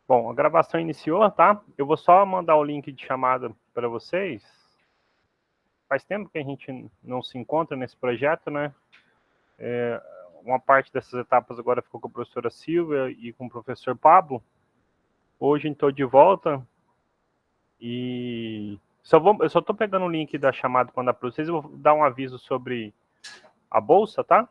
Bom, a gravação iniciou, tá? Eu vou só mandar o link de chamada para vocês. Faz tempo que a gente não se encontra nesse projeto, né? Uma parte dessas etapas agora ficou com a professora Silvia e com o professor Pablo. Hoje estou de volta e eu só estou pegando o link da chamada para mandar para vocês. Eu vou dar um aviso sobre a bolsa, tá?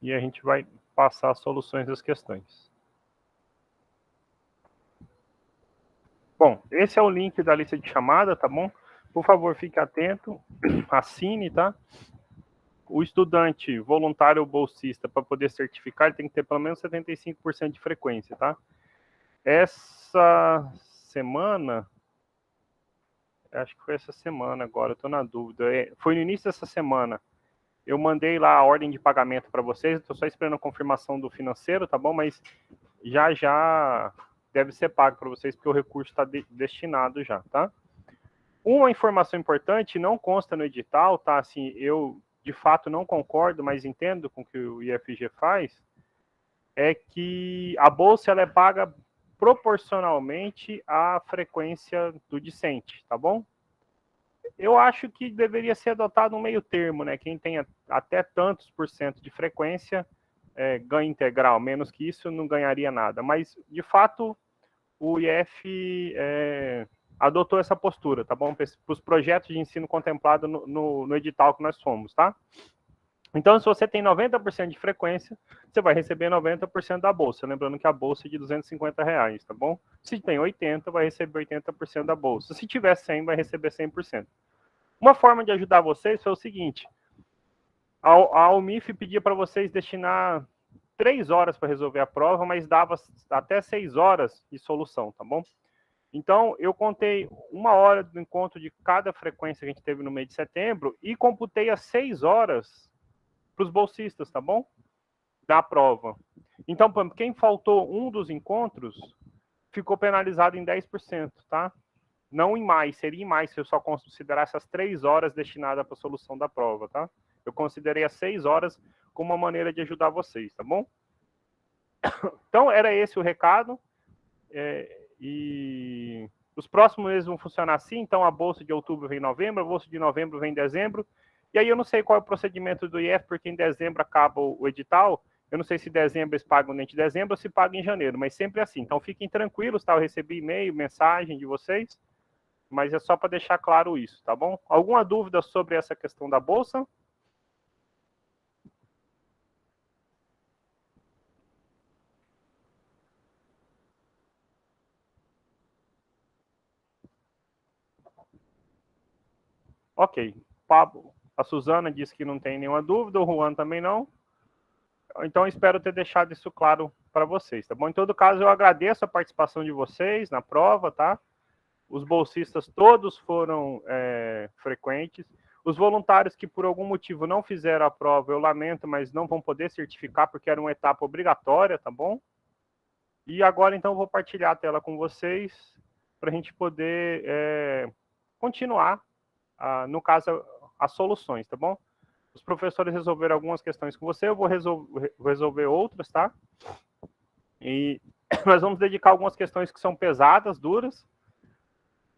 E a gente vai passar as soluções das questões. Bom, esse é o link da lista de chamada, tá bom? Por favor, fique atento, assine, tá? O estudante voluntário ou bolsista, para poder certificar, ele tem que ter pelo menos 75% de frequência, tá? Essa semana, acho que foi essa semana agora, eu tô na dúvida. Foi no início dessa semana. Eu mandei lá a ordem de pagamento para vocês, estou só esperando a confirmação do financeiro, tá bom? Mas já deve ser pago para vocês, porque o recurso está destinado já, tá? Uma informação importante, não consta no edital, tá? Assim, eu de fato não concordo, mas entendo com o que o IFG faz, é que a bolsa ela é paga proporcionalmente à frequência do discente, tá bom? Eu acho que deveria ser adotado um meio termo, né? Quem tem até tantos por cento de frequência ganha integral, menos que isso não ganharia nada. Mas, de fato, o IF adotou essa postura, tá bom? Para os projetos de ensino contemplado no edital que nós fomos, tá? Então, se você tem 90% de frequência, você vai receber 90% da bolsa. Lembrando que a bolsa é de R$250, tá bom? Se tem 80, vai receber 80% da bolsa. Se tiver 100, vai receber 100%. Uma forma de ajudar vocês foi o seguinte. A UMIF pedia para vocês destinar 3 horas para resolver a prova, mas dava até 6 horas de solução, tá bom? Então, eu contei 1 hora do encontro de cada frequência que a gente teve no mês de setembro e computei as 6 horas para os bolsistas, tá bom? Da prova. Então, quem faltou um dos encontros ficou penalizado em 10%, tá? Não em mais, seria em mais se eu só considerasse as 3 horas destinadas para a solução da prova, tá? Eu considerei as 6 horas como uma maneira de ajudar vocês, tá bom? Então, era esse o recado. E os próximos meses vão funcionar assim, então a bolsa de outubro vem em novembro, a bolsa de novembro vem em dezembro, e aí eu não sei qual é o procedimento do IF, porque em dezembro acaba o edital, eu não sei se em dezembro eles pagam dentro de dezembro ou se pagam em janeiro, mas sempre assim. Então fiquem tranquilos, tá? Eu recebi e-mail, mensagem de vocês, mas é só para deixar claro isso, tá bom? Alguma dúvida sobre essa questão da bolsa? Ok. Pablo, a Suzana disse que não tem nenhuma dúvida, o Juan também não. Então, espero ter deixado isso claro para vocês, tá bom? Em todo caso, eu agradeço a participação de vocês na prova, tá? Os bolsistas todos foram frequentes. Os voluntários que por algum motivo não fizeram a prova, eu lamento, mas não vão poder certificar porque era uma etapa obrigatória, tá bom? E agora, então, eu vou partilhar a tela com vocês para a gente poder continuar, no caso, as soluções, tá bom? Os professores resolveram algumas questões com você, eu vou resolver outras, tá? E nós vamos dedicar algumas questões que são pesadas, duras,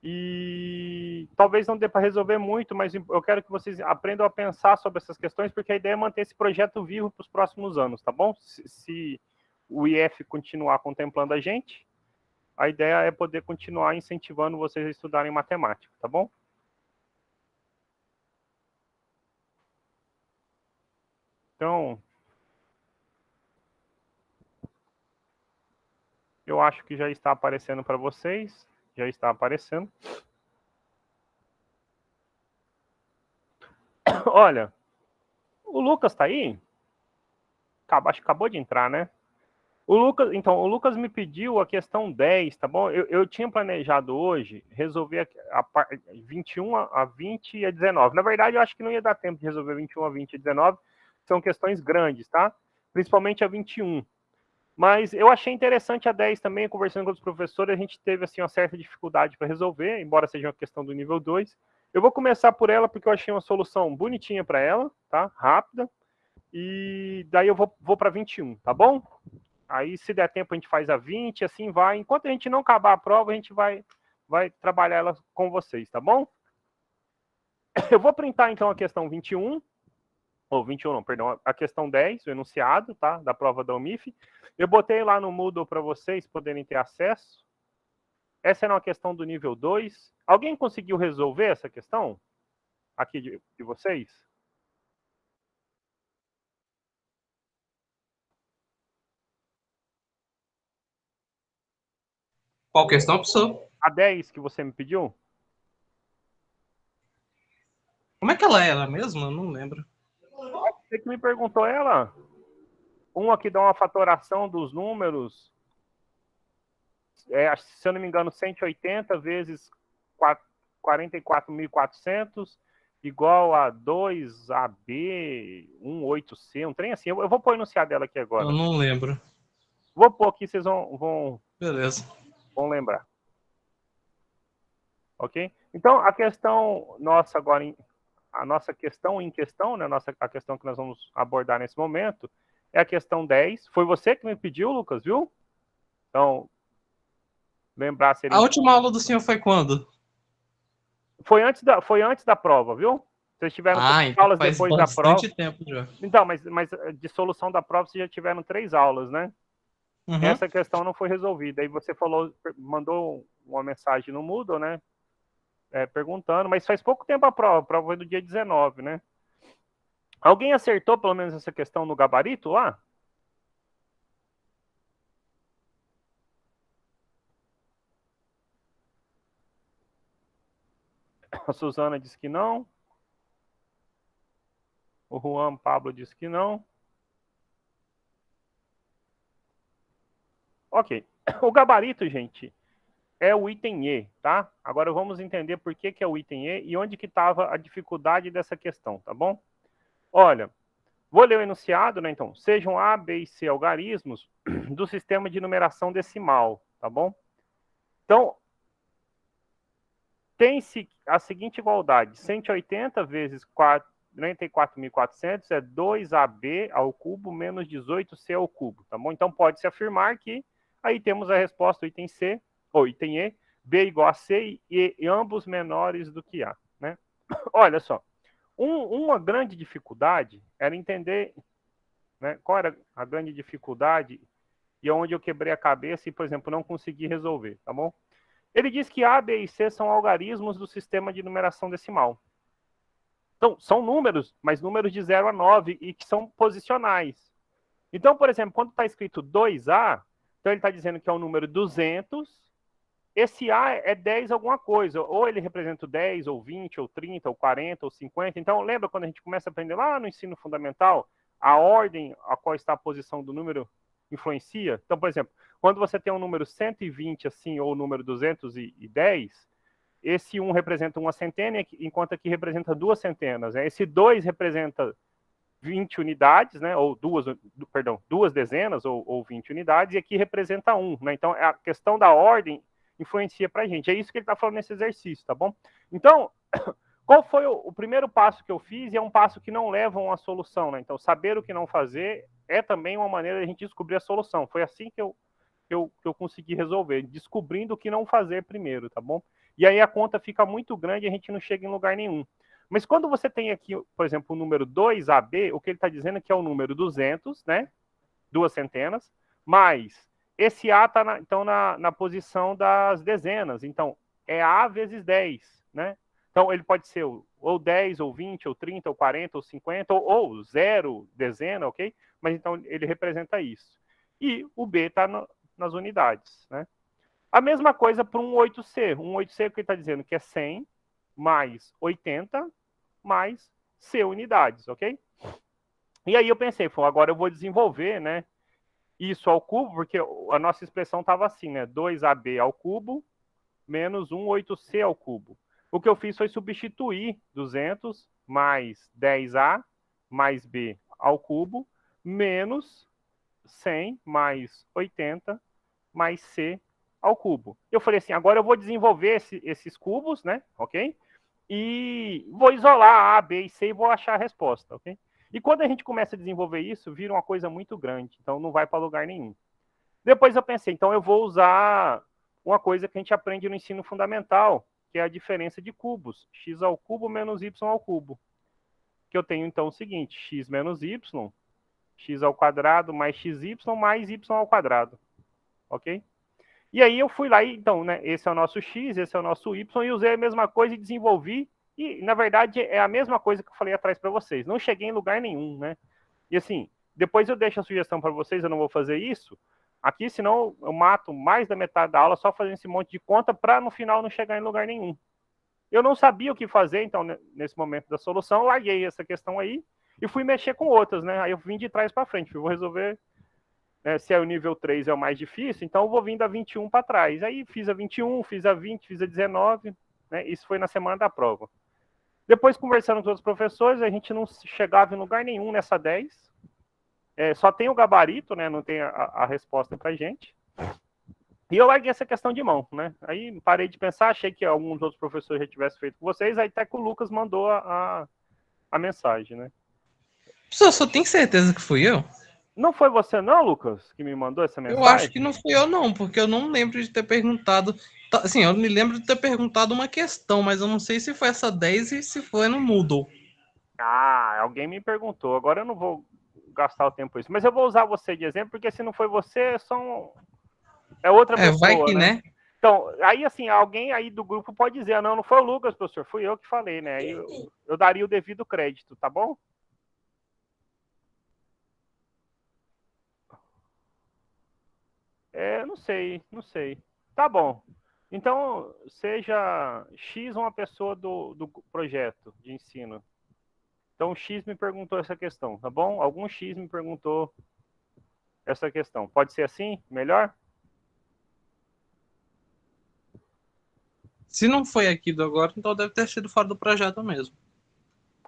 e talvez não dê para resolver muito, mas eu quero que vocês aprendam a pensar sobre essas questões, porque a ideia é manter esse projeto vivo para os próximos anos, tá bom? Se o IF continuar contemplando a gente, a ideia é poder continuar incentivando vocês a estudarem matemática, tá bom? Então, eu acho que já está aparecendo para vocês, já está aparecendo. Olha, o Lucas está aí? Acho que acabou de entrar, né? O Lucas me pediu a questão 10, tá bom? Eu tinha planejado hoje resolver a 21 a 20 e a 19. Na verdade, eu acho que não ia dar tempo de resolver 21 a 20 e 19. São questões grandes, tá? Principalmente a 21. Mas eu achei interessante a 10 também, conversando com os professores, a gente teve assim uma certa dificuldade para resolver, embora seja uma questão do nível 2. Eu vou começar por ela porque eu achei uma solução bonitinha para ela, tá? Rápida. E daí eu vou para 21, tá bom? Aí, se der tempo, a gente faz a 20, assim vai. Enquanto a gente não acabar a prova, a gente vai trabalhar ela com vocês, tá bom? Eu vou printar, então, a questão 21, ou 21 não, perdão, a questão 10, o enunciado, tá? Da prova da UMIF. Eu botei lá no Moodle para vocês poderem ter acesso. Essa era uma questão do nível 2. Alguém conseguiu resolver essa questão aqui de vocês? Qual questão, professor? A 10 que você me pediu? Como é que ela era mesmo? Eu não lembro. Você que me perguntou ela. Uma que dá uma fatoração dos números, se eu não me engano, 180 vezes 44.400 igual a 2AB 18C, um trem assim. Eu vou pôr o enunciado dela aqui Eu agora. não lembro. Vou pôr aqui, vocês vão Beleza. lembrar. Ok? Então, a questão nossa agora, a nossa questão em questão, né, a questão que nós vamos abordar nesse momento, é a questão 10. Foi você que me pediu, Lucas, viu? Então, lembrar A serem. última aula do senhor foi quando? Foi antes da prova, viu? Vocês tiveram 3 Ah, então aulas faz depois da prova. bastante tempo já. Então, mas de solução da prova vocês já tiveram 3 aulas, né? Uhum. Essa questão não foi resolvida. Aí você falou, mandou uma mensagem no Moodle, né? Perguntando, mas faz pouco tempo a prova foi do dia 19, né? Alguém acertou pelo menos essa questão no gabarito lá? A Suzana disse que não. O Juan Pablo disse que não. Ok. O gabarito, gente, é o item E, tá? Agora vamos entender por que é o item E e onde que estava a dificuldade dessa questão, tá bom? Olha, vou ler o enunciado, né? Então, sejam A, B e C algarismos do sistema de numeração decimal, tá bom? Então, tem-se a seguinte igualdade: 180 vezes 44.400 é 2AB ao cubo menos 18C ao cubo, tá bom? Então, pode-se afirmar que aí temos a resposta do item C, ou item E, B igual a C e ambos menores do que A, né? Olha só, uma grande dificuldade era entender, né, qual era a grande dificuldade e onde eu quebrei a cabeça e, por exemplo, não consegui resolver, tá bom? Ele diz que A, B e C são algarismos do sistema de numeração decimal. Então, são números, mas números de 0 a 9 e que são posicionais. Então, por exemplo, quando está escrito 2A, então ele está dizendo que é o número 200, esse A é 10 alguma coisa, ou ele representa o 10, ou 20, ou 30, ou 40, ou 50. Então, lembra quando a gente começa a aprender lá no ensino fundamental, a ordem a qual está a posição do número influencia? Então, por exemplo, quando você tem um número 120 assim, ou o número 210, esse 1 representa uma centena, enquanto aqui representa duas centenas. Né? Esse 2 representa 20 unidades, né? Ou duas dezenas, ou 20 unidades, e aqui representa 1. Né? Então, a questão da ordem influencia para a gente. É isso que ele está falando nesse exercício, tá bom? Então, qual foi o primeiro passo que eu fiz? E é um passo que não leva a uma solução, né? Então, saber o que não fazer é também uma maneira de a gente descobrir a solução. Foi assim que eu consegui resolver, descobrindo o que não fazer primeiro, tá bom? E aí a conta fica muito grande e a gente não chega em lugar nenhum. Mas quando você tem aqui, por exemplo, o número 2AB, o que ele está dizendo é que é o número 200, né? Duas centenas, mais esse A está então na posição das dezenas. Então, é A vezes 10, né? Então, ele pode ser ou 10, ou 20, ou 30, ou 40, ou 50, ou 0 dezena, ok? Mas então ele representa isso. E o B está nas unidades, né? A mesma coisa para um 8C. Um 8C, o que ele está dizendo? Que é 100 mais 80 mais C unidades, ok? E aí eu pensei, agora eu vou desenvolver, né, isso ao cubo, porque a nossa expressão estava assim, né, 2AB ao cubo menos 8C ao cubo. O que eu fiz foi substituir 200 mais 10A mais B ao cubo menos 100 mais 80 mais C ao cubo. Eu falei assim, agora eu vou desenvolver esses cubos, né? Ok? E vou isolar A, B e C e vou achar a resposta, ok? E quando a gente começa a desenvolver isso, vira uma coisa muito grande, então não vai para lugar nenhum. Depois eu pensei, então eu vou usar uma coisa que a gente aprende no ensino fundamental, que é a diferença de cubos, x ao cubo menos y ao cubo. Que eu tenho então o seguinte, x menos y, x ao quadrado mais xy mais y ao quadrado, ok? E aí eu fui lá e, então, né, esse é o nosso x, esse é o nosso y, e usei a mesma coisa e desenvolvi, e na verdade é a mesma coisa que eu falei atrás para vocês, não cheguei em lugar nenhum, né? E assim, depois eu deixo a sugestão para vocês, eu não vou fazer isso aqui, senão eu mato mais da metade da aula só fazendo esse monte de conta para no final não chegar em lugar nenhum. Eu não sabia o que fazer, então, nesse momento da solução, eu larguei essa questão aí e fui mexer com outras, né? Aí eu vim de trás para frente, vou resolver, né, se é o nível 3 é o mais difícil, então eu vou vir da 21 para trás. Aí fiz a 21, fiz a 20, fiz a 19, né? Isso foi na semana da prova. Depois, conversando com os outros professores, a gente não chegava em lugar nenhum nessa 10. Só tem o gabarito, né? Não tem a resposta para gente. E eu larguei essa questão de mão, né? Aí parei de pensar, achei que alguns outros professores já tivessem feito com vocês, aí até que o Lucas mandou a mensagem, né? Professor, tem certeza que fui eu? Não foi você não, Lucas, que me mandou essa Eu acho que mensagem? não fui eu, não, porque eu não lembro de ter perguntado. Assim, eu me lembro de ter perguntado uma questão, mas eu não sei se foi essa 10 e se foi no Moodle. Ah, alguém me perguntou. Agora eu não vou gastar o tempo com isso. Mas eu vou usar você de exemplo, porque se não foi você, é outra Vai pessoa, que, né? né? Então, aí assim, alguém aí do grupo pode dizer, não foi o Lucas, professor, fui eu que falei, né? Aí eu daria o devido crédito, tá bom? Não sei, não sei. Tá bom. Então, seja X uma pessoa do projeto de ensino. Então, X me perguntou essa questão, tá bom? Algum X me perguntou essa questão. Pode ser assim? Melhor? Se não foi aqui do agora, então deve ter sido fora do projeto mesmo.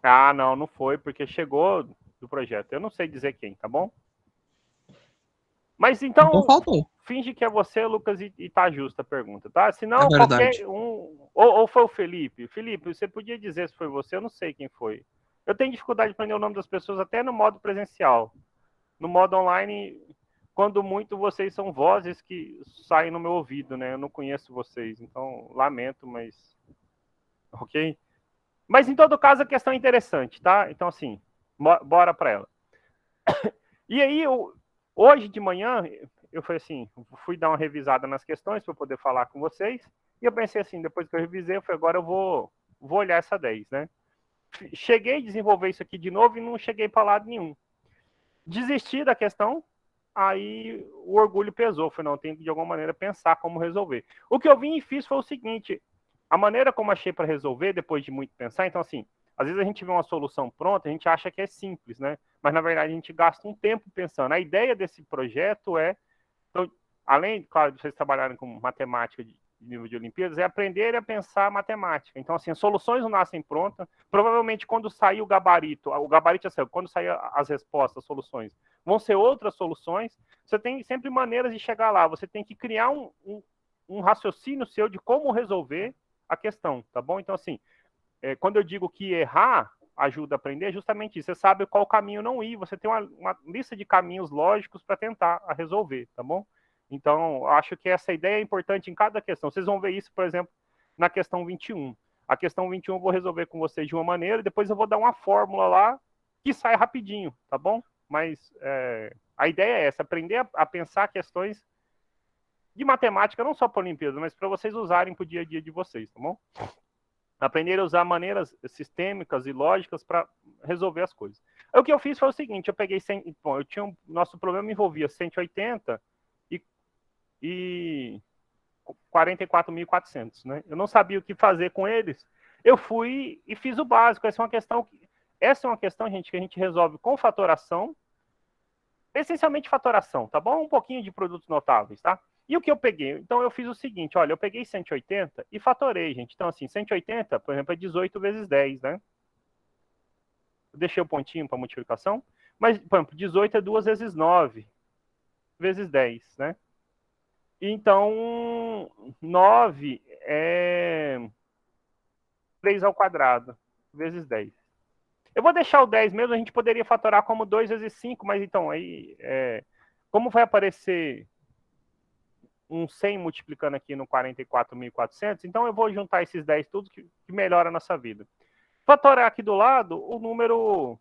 Ah, não, não foi, porque chegou do projeto. Eu não sei dizer quem, tá bom? Mas Então então, faltou. finge que é você, Lucas, e tá justa a pergunta, tá? É Senão, verdade. qualquer um. Ou foi o Felipe. Felipe, você podia dizer se foi você, eu não sei quem foi. Eu tenho dificuldade de aprender o nome das pessoas até no modo presencial. No modo online, quando muito, vocês são vozes que saem no meu ouvido, né? Eu não conheço vocês, então lamento, mas. Ok? Mas em todo caso, a questão é interessante, tá? Então, assim, bora para ela. E aí, hoje de manhã, eu falei assim, fui dar uma revisada nas questões para poder falar com vocês. E eu pensei assim, depois que eu revisei, eu falei, agora eu vou olhar essa 10, né? Cheguei a desenvolver isso aqui de novo e não cheguei para lado nenhum. Desisti da questão, aí o orgulho pesou. Falei, não, eu tenho que de alguma maneira pensar como resolver. O que eu vim e fiz foi o seguinte, a maneira como achei para resolver, depois de muito pensar, então assim, às vezes a gente vê uma solução pronta, a gente acha que é simples, né? Mas na verdade a gente gasta um tempo pensando. A ideia desse projeto é, então, além, claro, de vocês trabalharem com matemática de nível de Olimpíadas, é aprender a pensar matemática. Então, assim, as soluções não nascem prontas. Provavelmente, quando sair o gabarito já saiu, quando sair as respostas, as soluções, vão ser outras soluções. Você tem sempre maneiras de chegar lá. Você tem que criar um raciocínio seu de como resolver a questão, tá bom? Então, assim, quando eu digo que errar ajuda a aprender, é justamente isso. Você sabe qual caminho não ir, você tem uma lista de caminhos lógicos para tentar resolver, tá bom? Então, acho que essa ideia é importante em cada questão. Vocês vão ver isso, por exemplo, na questão 21. A questão 21 eu vou resolver com vocês de uma maneira, depois eu vou dar uma fórmula lá que sai rapidinho, tá bom? Mas a ideia é essa, aprender a pensar questões de matemática, não só para a Olimpíada, mas para vocês usarem para o dia a dia de vocês, tá bom? Aprender a usar maneiras sistêmicas e lógicas para resolver as coisas. O que eu fiz foi o seguinte, eu peguei, bom, eu tinha nosso problema envolvia 180 e 44.400, né? Eu não sabia o que fazer com eles. Eu fui e fiz o básico. Essa é uma questão, gente, que a gente resolve com fatoração, essencialmente fatoração, tá bom? Um pouquinho de produtos notáveis, tá? E o que eu peguei? Então, eu fiz o seguinte, olha, eu peguei 180 e fatorei, gente. Então, assim, 180, por exemplo, é 18 vezes 10, né? Eu deixei o pontinho para multiplicação, mas, por exemplo, 18 é 2 vezes 9. vezes 10, né? Então, 9 é 3 ao quadrado, vezes 10. Eu vou deixar o 10 mesmo, a gente poderia fatorar como 2 vezes 5, mas então, aí, como vai aparecer um 100 multiplicando aqui no 44.400, então eu vou juntar esses 10 tudo que melhora a nossa vida. Fatorar aqui do lado o número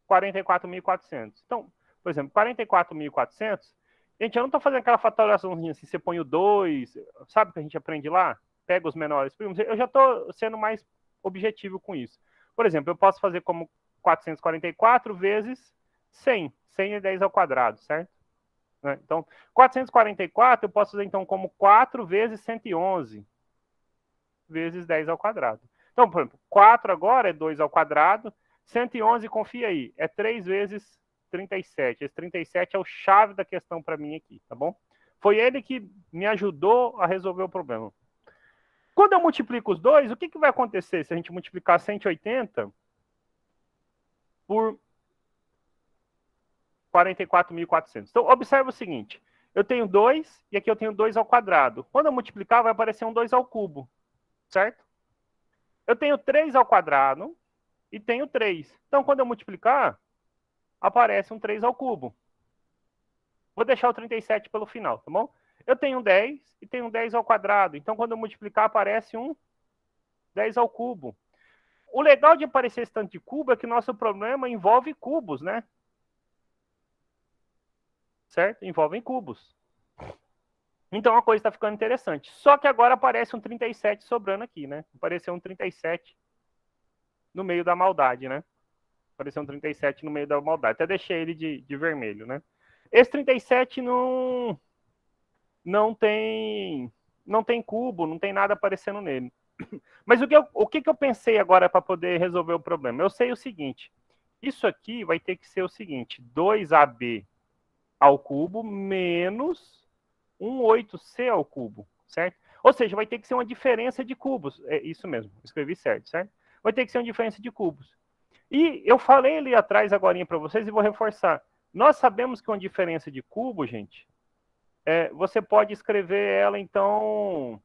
44.400. Então, por exemplo, 44.400, gente, eu não estou fazendo aquela fatoraçãozinha assim, você põe o 2, sabe o que a gente aprende lá? Pega os menores primos. Eu já estou sendo mais objetivo com isso. Por exemplo, eu posso fazer como 444 vezes 100. 100 é 10 ao quadrado, certo? Então, 444 eu posso fazer então como 4 vezes 111 vezes 10 ao quadrado. Então, por exemplo, 4 agora é 2 ao quadrado, 111, confia aí, é 3 vezes 37. Esse 37 é o chave da questão para mim aqui, tá bom? Foi ele que me ajudou a resolver o problema. Quando eu multiplico os dois, o que vai acontecer se a gente multiplicar 180 por 44.400? Então, observa o seguinte, eu tenho 2 e aqui eu tenho 2 ao quadrado. Quando eu multiplicar, vai aparecer um 2 ao cubo, certo? Eu tenho 3 ao quadrado e tenho 3. Então, quando eu multiplicar, aparece um 3 ao cubo. Vou deixar o 37 pelo final, tá bom? Eu tenho 10 e tenho 10 ao quadrado. Então, quando eu multiplicar, aparece um 10 ao cubo. O legal de aparecer esse tanto de cubo é que o nosso problema envolve cubos, né? Certo? Envolvem cubos. Então, a coisa está ficando interessante. Só que agora aparece um 37 sobrando aqui, né? Apareceu um 37 no meio da maldade, né? Apareceu um 37 no meio da maldade. Até deixei ele de vermelho, né? Esse 37 não tem cubo, não tem nada aparecendo nele. Mas o que eu pensei agora para poder resolver o problema? Eu sei o seguinte, isso aqui vai ter que ser o seguinte, 2AB ao cubo menos 18C ao cubo, certo? Ou seja, vai ter que ser uma diferença de cubos. É isso mesmo, escrevi certo? Vai ter que ser uma diferença de cubos. E eu falei ali atrás agora para vocês e vou reforçar. Nós sabemos que uma diferença de cubo, gente, você pode escrever ela, então...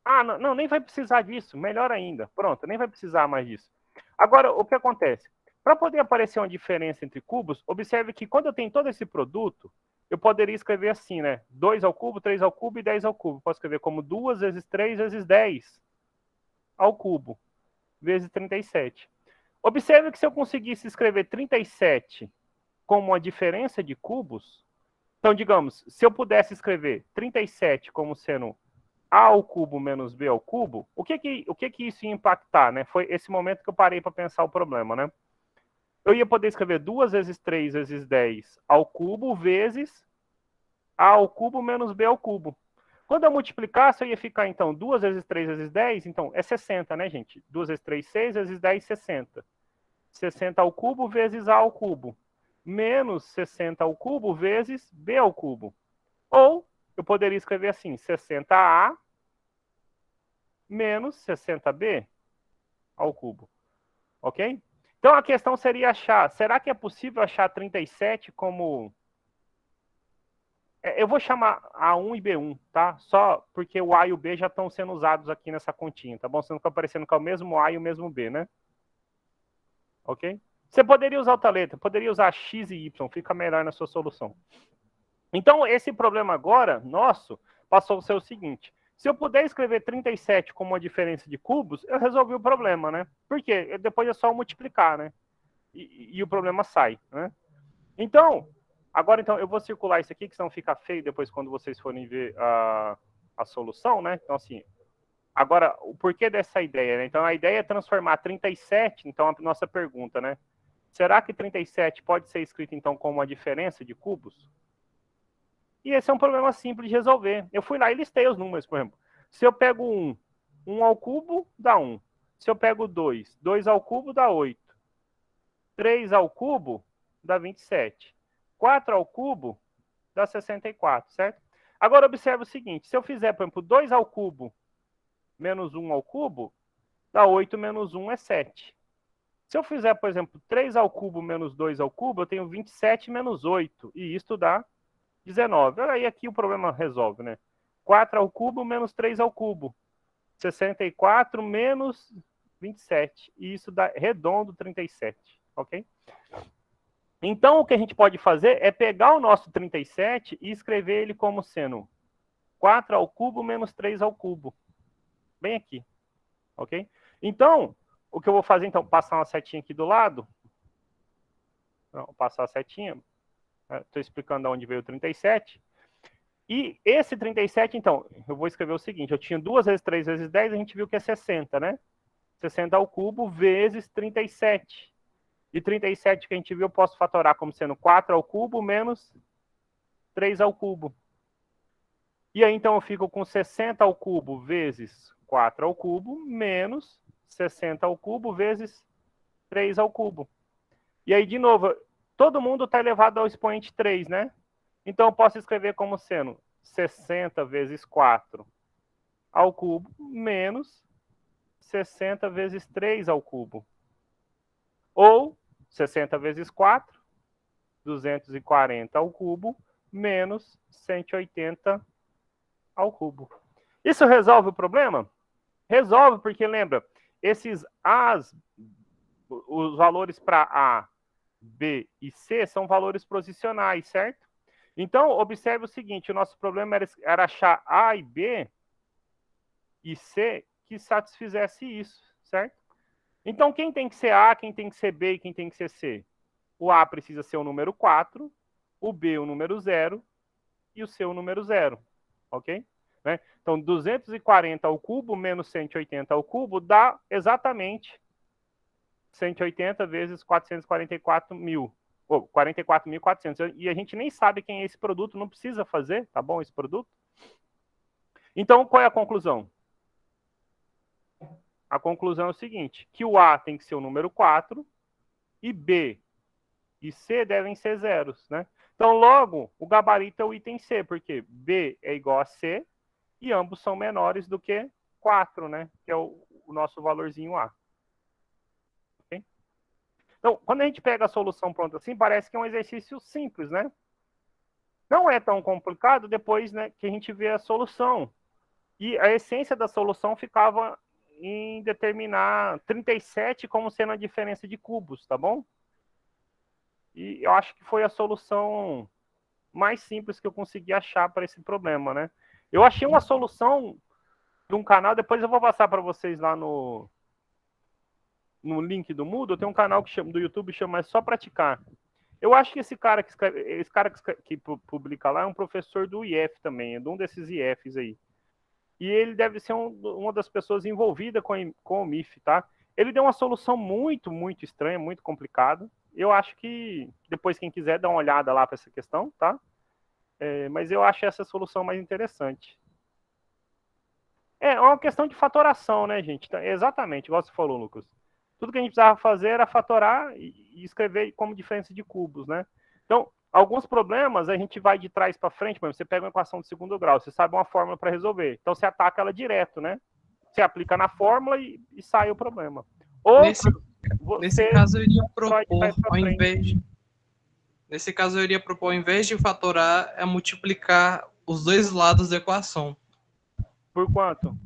Ah, não, nem vai precisar disso. Melhor ainda. Pronto, nem vai precisar mais disso. Agora, o que acontece? Para poder aparecer uma diferença entre cubos, observe que quando eu tenho todo esse produto, eu poderia escrever assim, né? 2 ao cubo, 3 ao cubo e 10 ao cubo. Posso escrever como 2 vezes 3 vezes 10 ao cubo, vezes 37. Observe que se eu conseguisse escrever 37 como uma diferença de cubos, então, digamos, se eu pudesse escrever 37 como sendo A ao cubo menos B ao cubo, o que isso ia impactar, né? Foi esse momento que eu parei para pensar o problema, né? Eu ia poder escrever 2 vezes 3 vezes 10 ao cubo vezes A ao cubo menos B ao cubo. Quando eu multiplicasse, eu ia ficar, então, 2 vezes 3 vezes 10, então, é 60, né, gente? 2 vezes 3, 6, vezes 10, 60. 60 ao cubo vezes A ao cubo. Menos 60 ao cubo vezes B ao cubo. Ou, eu poderia escrever assim, 60A menos 60B ao cubo. Ok? Então, a questão seria achar, será que é possível achar 37 como... Eu vou chamar A1 e B1, tá? Só porque o A e o B já estão sendo usados aqui nessa continha, tá bom? Você não fica parecendo que é o mesmo A e o mesmo B, né? Ok? Você poderia usar outra letra, poderia usar X e Y, fica melhor na sua solução. Então, esse problema agora, nosso, passou a ser o seguinte. Se eu puder escrever 37 como uma diferença de cubos, eu resolvi o problema, né? Por quê? Depois é só multiplicar, né? E o problema sai, né? Então, agora então, eu vou circular isso aqui, que senão fica feio depois quando vocês forem ver a solução, né? Então, assim, agora, o porquê dessa ideia, né? Então, a ideia é transformar 37, então, a nossa pergunta, né? Será que 37 pode ser escrito, então, como uma diferença de cubos? E esse é um problema simples de resolver. Eu fui lá e listei os números, por exemplo. Se eu pego 1 ao cubo, dá 1. Se eu pego 2, 2 ao cubo dá 8. 3 ao cubo dá 27. 4 ao cubo dá 64, certo? Agora, observe o seguinte. Se eu fizer, por exemplo, 2 ao cubo menos 1 ao cubo, dá 8 menos 1 é 7. Se eu fizer, por exemplo, 3 ao cubo menos 2 ao cubo, eu tenho 27 menos 8, e isso dá 19. Aí aqui o problema resolve, né? 4 ao cubo menos 3 ao cubo. 64 menos 27. E isso dá redondo 37, ok? Então, o que a gente pode fazer é pegar o nosso 37 e escrever ele como sendo 4 ao cubo menos 3 ao cubo. Bem aqui, ok? Então, o que eu vou fazer, então, passar uma setinha aqui do lado. Vou passar a setinha. Estou explicando de onde veio o 37. E esse 37, então, eu vou escrever o seguinte. Eu tinha 2 vezes 3 vezes 10, a gente viu que é 60, né? 60 ao cubo vezes 37. E 37 que a gente viu, eu posso fatorar como sendo 4 ao cubo menos 3 ao cubo. E aí, então, eu fico com 60 ao cubo vezes 4 ao cubo menos 60 ao cubo vezes 3 ao cubo. E aí, de novo, todo mundo está elevado ao expoente 3, né? Então, eu posso escrever como sendo 60 vezes 4 ao cubo menos 60 vezes 3 ao cubo. Ou 60 vezes 4, 240 ao cubo, menos 180 ao cubo. Isso resolve o problema? Resolve, porque lembra, esses A's, os valores para A, B e C são valores posicionais, certo? Então, observe o seguinte, o nosso problema era achar A e B e C que satisfizesse isso, certo? Então, quem tem que ser A, quem tem que ser B e quem tem que ser C? O A precisa ser o número 4, o B o número 0 e o C o número 0, ok? Né? Então, 240 ao cubo menos 180 ao cubo dá exatamente 180 vezes 444 mil. 44.400. E a gente nem sabe quem é esse produto, não precisa fazer, tá bom, esse produto? Então, qual é a conclusão? A conclusão é o seguinte, que o A tem que ser o número 4 e B e C devem ser zeros, né? Então, logo, o gabarito é o item C, porque B é igual a C e ambos são menores do que 4, né? Que é o nosso valorzinho A. Okay? Então, quando a gente pega a solução pronta assim, parece que é um exercício simples, né? Não é tão complicado depois, né, que a gente vê a solução. E a essência da solução ficava em determinar 37 como sendo a diferença de cubos, tá bom? E eu acho que foi a solução mais simples que eu consegui achar para esse problema, né? Eu achei uma solução de um canal, depois eu vou passar para vocês lá no link do Moodle, tem um canal que chama, do YouTube chama Só Praticar. Eu acho que esse cara que publica lá é um professor do IF também, é de um desses IFs aí. E ele deve ser uma das pessoas envolvidas com o MIF, tá? Ele deu uma solução muito, muito estranha, muito complicada. Eu acho que depois quem quiser dar uma olhada lá para essa questão, tá? Mas eu acho essa solução mais interessante. É uma questão de fatoração, né, gente? Exatamente, igual você falou, Lucas. Tudo que a gente precisava fazer era fatorar e escrever como diferença de cubos, né? Então, alguns problemas a gente vai de trás para frente, mas você pega uma equação de segundo grau, você sabe uma fórmula para resolver. Então, você ataca ela direto, né? Você aplica na fórmula e sai o problema. Ou nesse caso, eu iria propor, ao invés de fatorar, é multiplicar os dois lados da equação. Por quanto?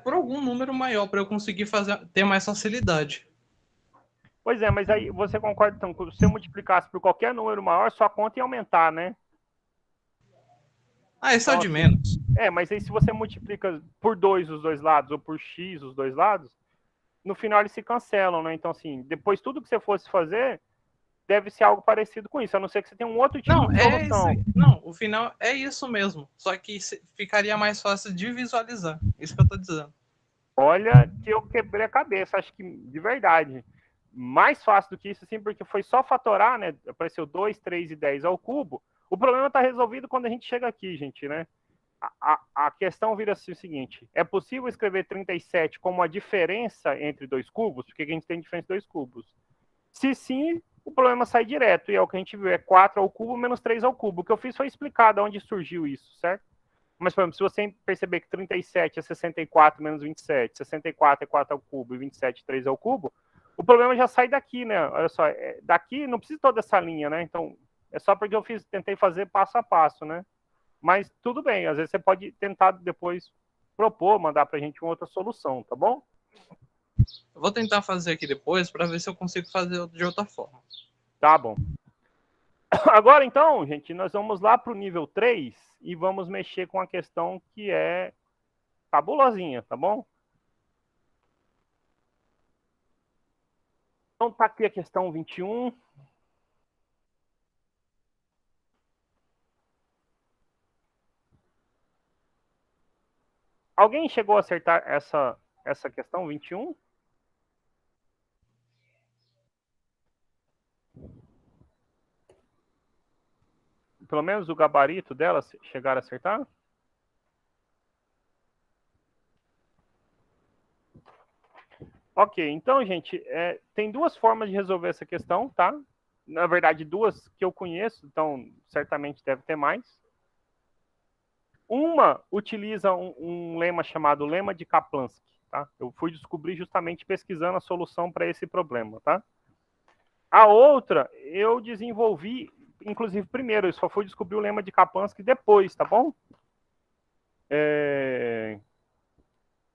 Por algum número maior, para eu conseguir ter mais facilidade. Pois é, mas aí você concorda, então, que se eu multiplicasse por qualquer número maior, sua conta ia aumentar, né? Isso é o de menos. Mas aí se você multiplica por 2 os dois lados, ou por x os dois lados, no final eles se cancelam, né? Então, assim, depois tudo que você fosse fazer deve ser algo parecido com isso, a não ser que você tenha um outro tipo de solução. Não, o final é isso mesmo. Só que ficaria mais fácil de visualizar. Isso que eu tô dizendo. Olha que eu quebrei a cabeça, acho que de verdade. Mais fácil do que isso, sim, porque foi só fatorar, né? Apareceu 2, 3 e 10 ao cubo. O problema está resolvido quando a gente chega aqui, gente, né? A questão vira assim, o seguinte: é possível escrever 37 como a diferença entre dois cubos? Porque a gente tem diferença de dois cubos. Se sim, o problema sai direto, e é o que a gente viu, é 4 ao cubo menos 3 ao cubo. O que eu fiz foi explicar de onde surgiu isso, certo? Mas, por exemplo, se você perceber que 37 é 64 menos 27, 64 é 4 ao cubo e 27 é 3 ao cubo, O problema já sai daqui, né? Olha só, daqui não precisa toda essa linha, né? Então, é só porque eu tentei fazer passo a passo, né? Mas tudo bem, às vezes você pode tentar depois propor, mandar para a gente uma outra solução, tá bom? Eu vou tentar fazer aqui depois para ver se eu consigo fazer de outra forma. Tá bom. Agora, então, gente, nós vamos lá para o nível 3 e vamos mexer com a questão que é cabulosinha, tá bom? Então, tá aqui a questão 21. Alguém chegou a acertar essa questão 21? Pelo menos o gabarito dela chegaram a acertar? Ok, então, gente, tem duas formas de resolver essa questão, tá? Na verdade, duas que eu conheço, então certamente deve ter mais. Uma utiliza um lema chamado lema de Kaplansky, tá? Eu fui descobrir justamente pesquisando a solução para esse problema, tá? A outra, eu desenvolvi, inclusive, primeiro, eu só fui descobrir o lema de Kaplansky depois, tá bom?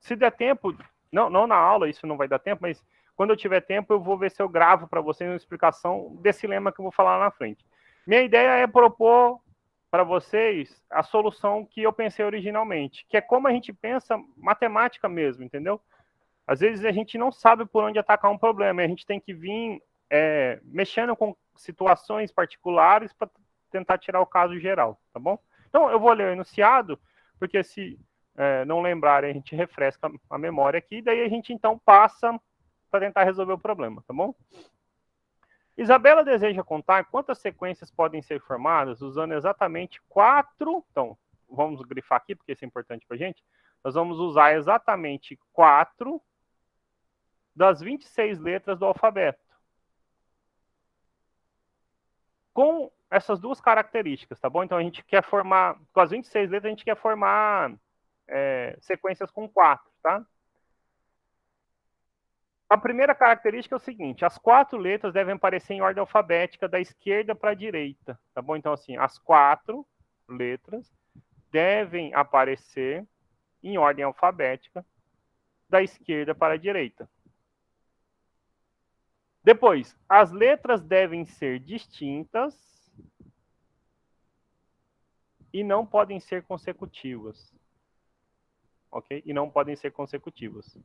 Se der tempo, não na aula, isso não vai dar tempo, mas quando eu tiver tempo, eu vou ver se eu gravo para vocês uma explicação desse lema que eu vou falar lá na frente. Minha ideia é propor para vocês a solução que eu pensei originalmente, que é como a gente pensa matemática mesmo, entendeu? Às vezes a gente não sabe por onde atacar um problema, a gente tem que vir mexendo com situações particulares para tentar tirar o caso geral, tá bom? Então, eu vou ler o enunciado, porque se não lembrarem, a gente refresca a memória aqui, daí a gente então passa para tentar resolver o problema, tá bom? Isabela deseja contar quantas sequências podem ser formadas usando exatamente 4. Então, vamos grifar aqui, porque isso é importante para a gente. Nós vamos usar exatamente 4 das 26 letras do alfabeto. Com essas duas características, tá bom? Então, a gente quer formar, com as 26 letras, a gente quer formar sequências com 4, tá? A primeira característica é o seguinte: as 4 letras devem aparecer em ordem alfabética da esquerda para a direita, tá bom? Então, assim, as 4 letras devem aparecer em ordem alfabética da esquerda para a direita. Depois, as letras devem ser distintas e não podem ser consecutivas. Ok? E não podem ser consecutivas.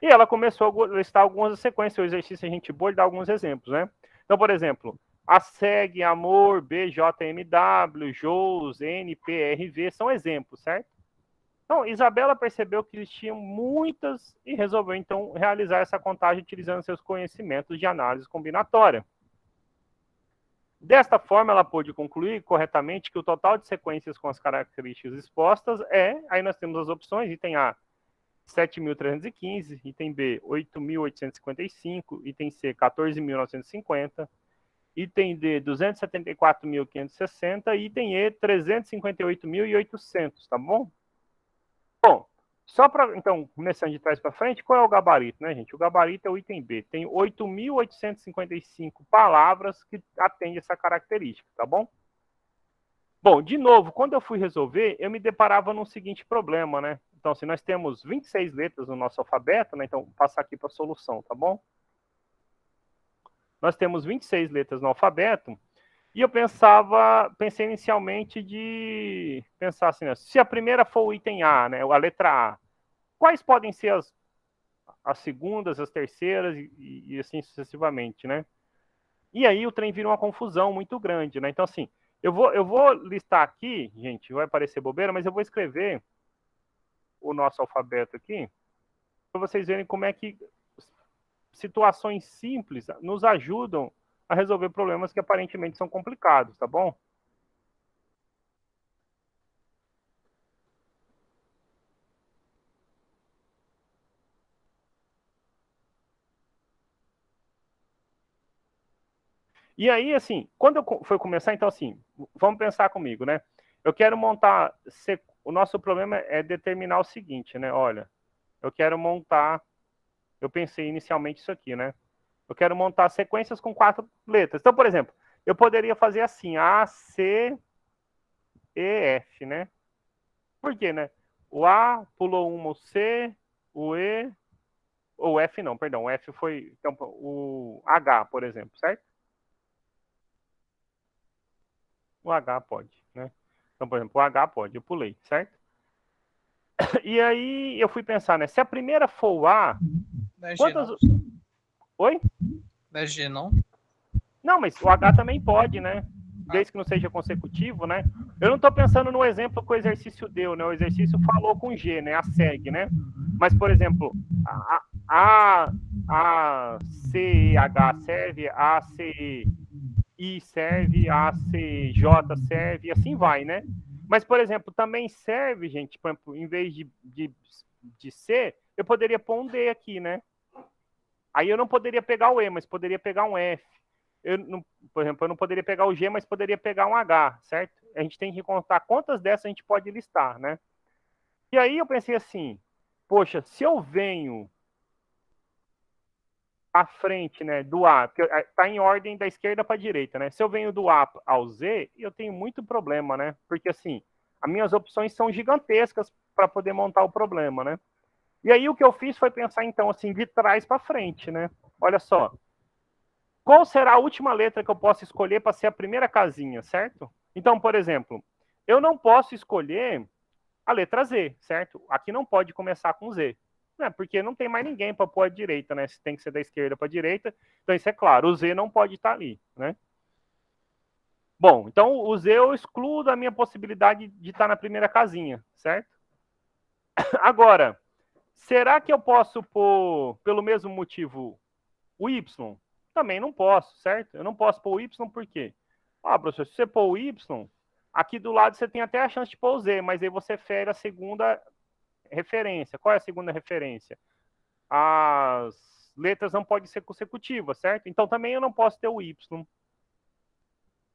E ela começou a listar algumas sequências. O exercício a gente boa e dá alguns exemplos, né? Então, por exemplo, a SEG, Amor, BJMW, JOS, NPRV são exemplos, certo? Então, Isabela percebeu que existiam muitas e resolveu, então, realizar essa contagem utilizando seus conhecimentos de análise combinatória. Desta forma, ela pôde concluir corretamente que o total de sequências com as características expostas aí nós temos as opções, item A, 7.315, item B, 8.855, item C, 14.950, item D, 274.560 e item E, 358.800, tá bom? Bom, só para, então, começando de trás para frente, qual é o gabarito, né, gente? O gabarito é o item B. Tem 8.855 palavras que atendem essa característica, tá bom? Bom, de novo, quando eu fui resolver, eu me deparava num seguinte problema, né? Então, assim, nós temos 26 letras no nosso alfabeto, né? Então, vou passar aqui para a solução, tá bom? Nós temos 26 letras no alfabeto, e eu pensei inicialmente de pensar assim, né? Se a primeira for o item A, né? A letra A, quais podem ser as segundas, as terceiras e assim sucessivamente, né? E aí o trem vira uma confusão muito grande, né? Então, assim, eu vou listar aqui, gente, vai parecer bobeira, mas eu vou escrever o nosso alfabeto aqui, para vocês verem como é que situações simples nos ajudam a resolver problemas que aparentemente são complicados, tá bom? E aí, assim, quando eu for começar, então, assim, vamos pensar comigo, né? Eu quero montar. O nosso problema é determinar o seguinte, né? Olha, eu quero montar. Eu pensei inicialmente isso aqui, né? Eu quero montar sequências com 4 letras. Então, por exemplo, eu poderia fazer assim, A, C, E, F, né? Por quê, né? O A pulou uma, o C, o E, ou F não, perdão, o F foi então, o H, por exemplo, certo? O H pode, né? Então, por exemplo, o H pode, eu pulei, certo? E aí eu fui pensar, né? Se a primeira for o A, 10G quantas... não. Oi? 10G não. Não, mas o H também pode, né? Desde que não seja consecutivo, né? Eu não estou pensando no exemplo que o exercício deu, né? O exercício falou com G, né? A segue, né? Mas, por exemplo, a CH serve, a CI serve, a CJ serve, e assim vai, né? Mas, por exemplo, também serve, gente, por exemplo, em vez de C, eu poderia pôr um D aqui, né? Aí eu não poderia pegar o E, mas poderia pegar um F. Eu não, por exemplo, eu não poderia pegar o G, mas poderia pegar um H, certo? A gente tem que contar quantas dessas a gente pode listar, né? E aí eu pensei assim, poxa, se eu venho à frente, né, do A, porque tá em ordem da esquerda para a direita, né? Se eu venho do A ao Z, eu tenho muito problema, né? Porque assim, as minhas opções são gigantescas para poder montar o problema, né? E aí o que eu fiz foi pensar então assim de trás para frente, né? Olha só, qual será a última letra que eu posso escolher para ser a primeira casinha, certo? Então, por exemplo, eu não posso escolher a letra Z, certo? Aqui não pode começar com Z, né? Porque não tem mais ninguém para pôr a direita, né? Tem que ser da esquerda para a direita. Então, isso é claro, o Z não pode estar ali, né? Bom, então o Z eu excluo da minha possibilidade de estar na primeira casinha, certo? Agora, será que eu posso pôr, pelo mesmo motivo, o Y? Também não posso, certo? Eu não posso pôr o Y por quê? Ah, professor, se você pôr o Y, aqui do lado você tem até a chance de pôr o Z, mas aí você fere a segunda referência. Qual é a segunda referência? As letras não podem ser consecutivas, certo? Então também eu não posso ter o Y.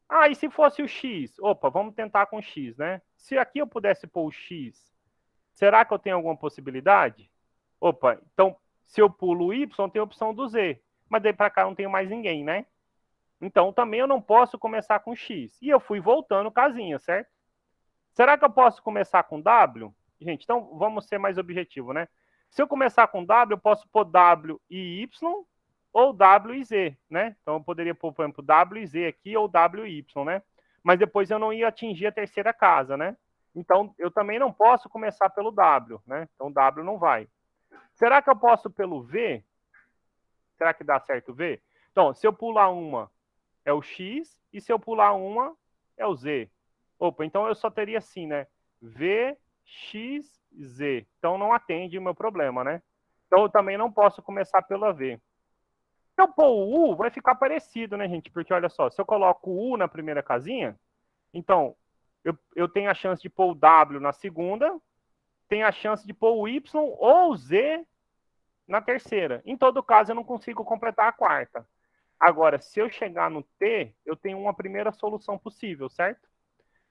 Ah, e se fosse o X? Opa, vamos tentar com o X, né? Se aqui eu pudesse pôr o X, será que eu tenho alguma possibilidade? Opa, então se eu pulo o Y, tem a opção do Z. Mas daí para cá não tenho mais ninguém, né? Então também eu não posso começar com X. E eu fui voltando casinha, certo? Será que eu posso começar com W? Gente, então vamos ser mais objetivo, né? Se eu começar com W, eu posso pôr W e Y ou W e Z, né? Então eu poderia pôr, por exemplo, W e Z aqui ou W e Y, né? Mas depois eu não ia atingir a terceira casa, né? Então eu também não posso começar pelo W, né? Então W não vai. Será que eu posso pelo V? Será que dá certo o V? Então, se eu pular uma, é o X, e se eu pular uma, é o Z. Opa, então eu só teria assim, né? V, X, Z. Então não atende o meu problema, né? Então eu também não posso começar pela V. Se eu pôr o U, vai ficar parecido, né, gente? Porque olha só, se eu coloco o U na primeira casinha, então eu tenho a chance de pôr o W na segunda, tenho a chance de pôr o Y ou o Z na terceira. Em todo caso, eu não consigo completar a quarta. Agora, se eu chegar no T, eu tenho uma primeira solução possível, certo?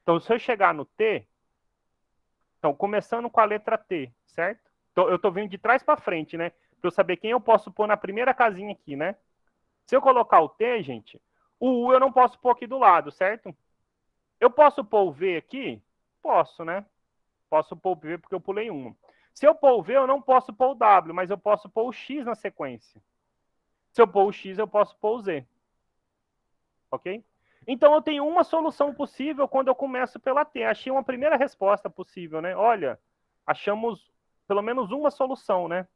Então, se eu chegar no T, então, começando com a letra T, certo? Então, eu estou vindo de trás para frente, né? Para eu saber quem eu posso pôr na primeira casinha aqui, né? Se eu colocar o T, gente, o U eu não posso pôr aqui do lado, certo? Eu posso pôr o V aqui? Posso, né? Posso pôr o V porque eu pulei uma. Se eu pôr o V, eu não posso pôr o W, mas eu posso pôr o X na sequência. Se eu pôr o X, eu posso pôr o Z. Ok? Então eu tenho uma solução possível quando eu começo pela T. Achei uma primeira resposta possível, né? Olha, achamos pelo menos uma solução, né?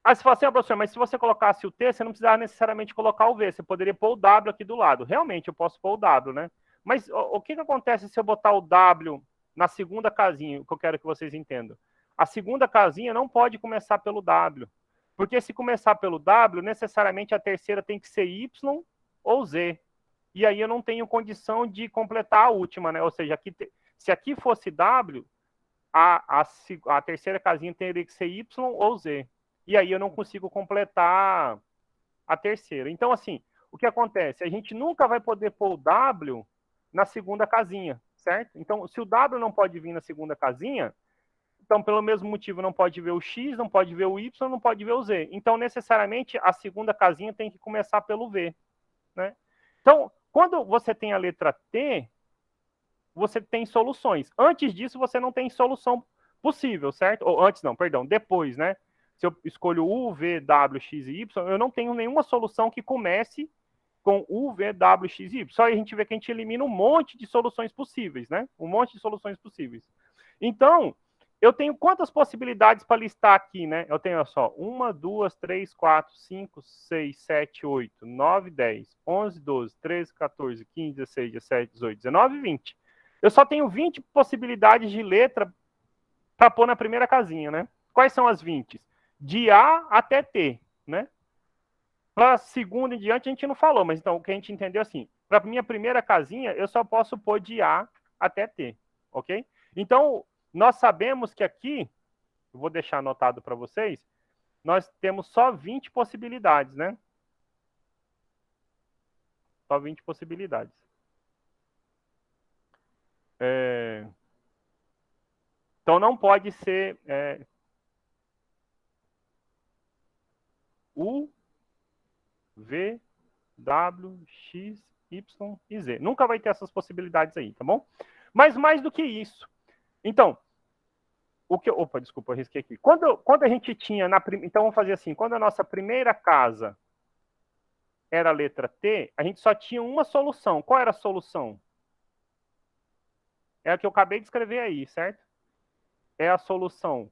Aí você fala assim, professor, mas se você colocasse o T, você não precisava necessariamente colocar o V, você poderia pôr o W aqui do lado. Realmente, eu posso pôr o W, né? Mas o que acontece se eu botar o W na segunda casinha, o que eu quero que vocês entendam? A segunda casinha não pode começar pelo W, porque se começar pelo W, necessariamente a terceira tem que ser Y ou Z. E aí eu não tenho condição de completar a última, né? Ou seja, aqui, se aqui fosse W, a terceira casinha teria que ser Y ou Z. E aí eu não consigo completar a terceira. Então, assim, o que acontece? A gente nunca vai poder pôr o W na segunda casinha, certo? Então, se o W não pode vir na segunda casinha, Então, pelo mesmo motivo, não pode ver o X, não pode ver o Y, não pode ver o Z. Então, necessariamente, a segunda casinha tem que começar pelo V, né? Então, quando você tem a letra T, você tem soluções. Antes disso, você não tem solução possível, certo? Ou antes não, perdão, depois, né? Se eu escolho U, V, W, X e Y, eu não tenho nenhuma solução que comece com U, V, W, X e Y. Só aí a gente vê que a gente elimina um monte de soluções possíveis, né? Um monte de soluções possíveis. Então, eu tenho quantas possibilidades para listar aqui, né? Eu tenho só 1, 2, 3, 4, 5, 6, 7, 8, 9, 10, 11, 12, 13, 14, 15, 16, 17, 18, 19 e 20. Eu só tenho 20 possibilidades de letra para pôr na primeira casinha, né? Quais são as 20? De A até T, né? Para a segunda em diante a gente não falou, mas então o que a gente entendeu assim, para a minha primeira casinha eu só posso pôr de A até T, ok? Então, nós sabemos que aqui, eu vou deixar anotado para vocês, nós temos só 20 possibilidades, né? Só 20 possibilidades. Então, não pode ser U, V, W, X, Y e Z. Nunca vai ter essas possibilidades aí, tá bom? Mas mais do que isso. Então, opa, desculpa, eu risquei aqui. Quando a gente tinha então vamos fazer assim, quando a nossa primeira casa era a letra T, a gente só tinha uma solução. Qual era a solução? É a que eu acabei de escrever aí, certo? É a solução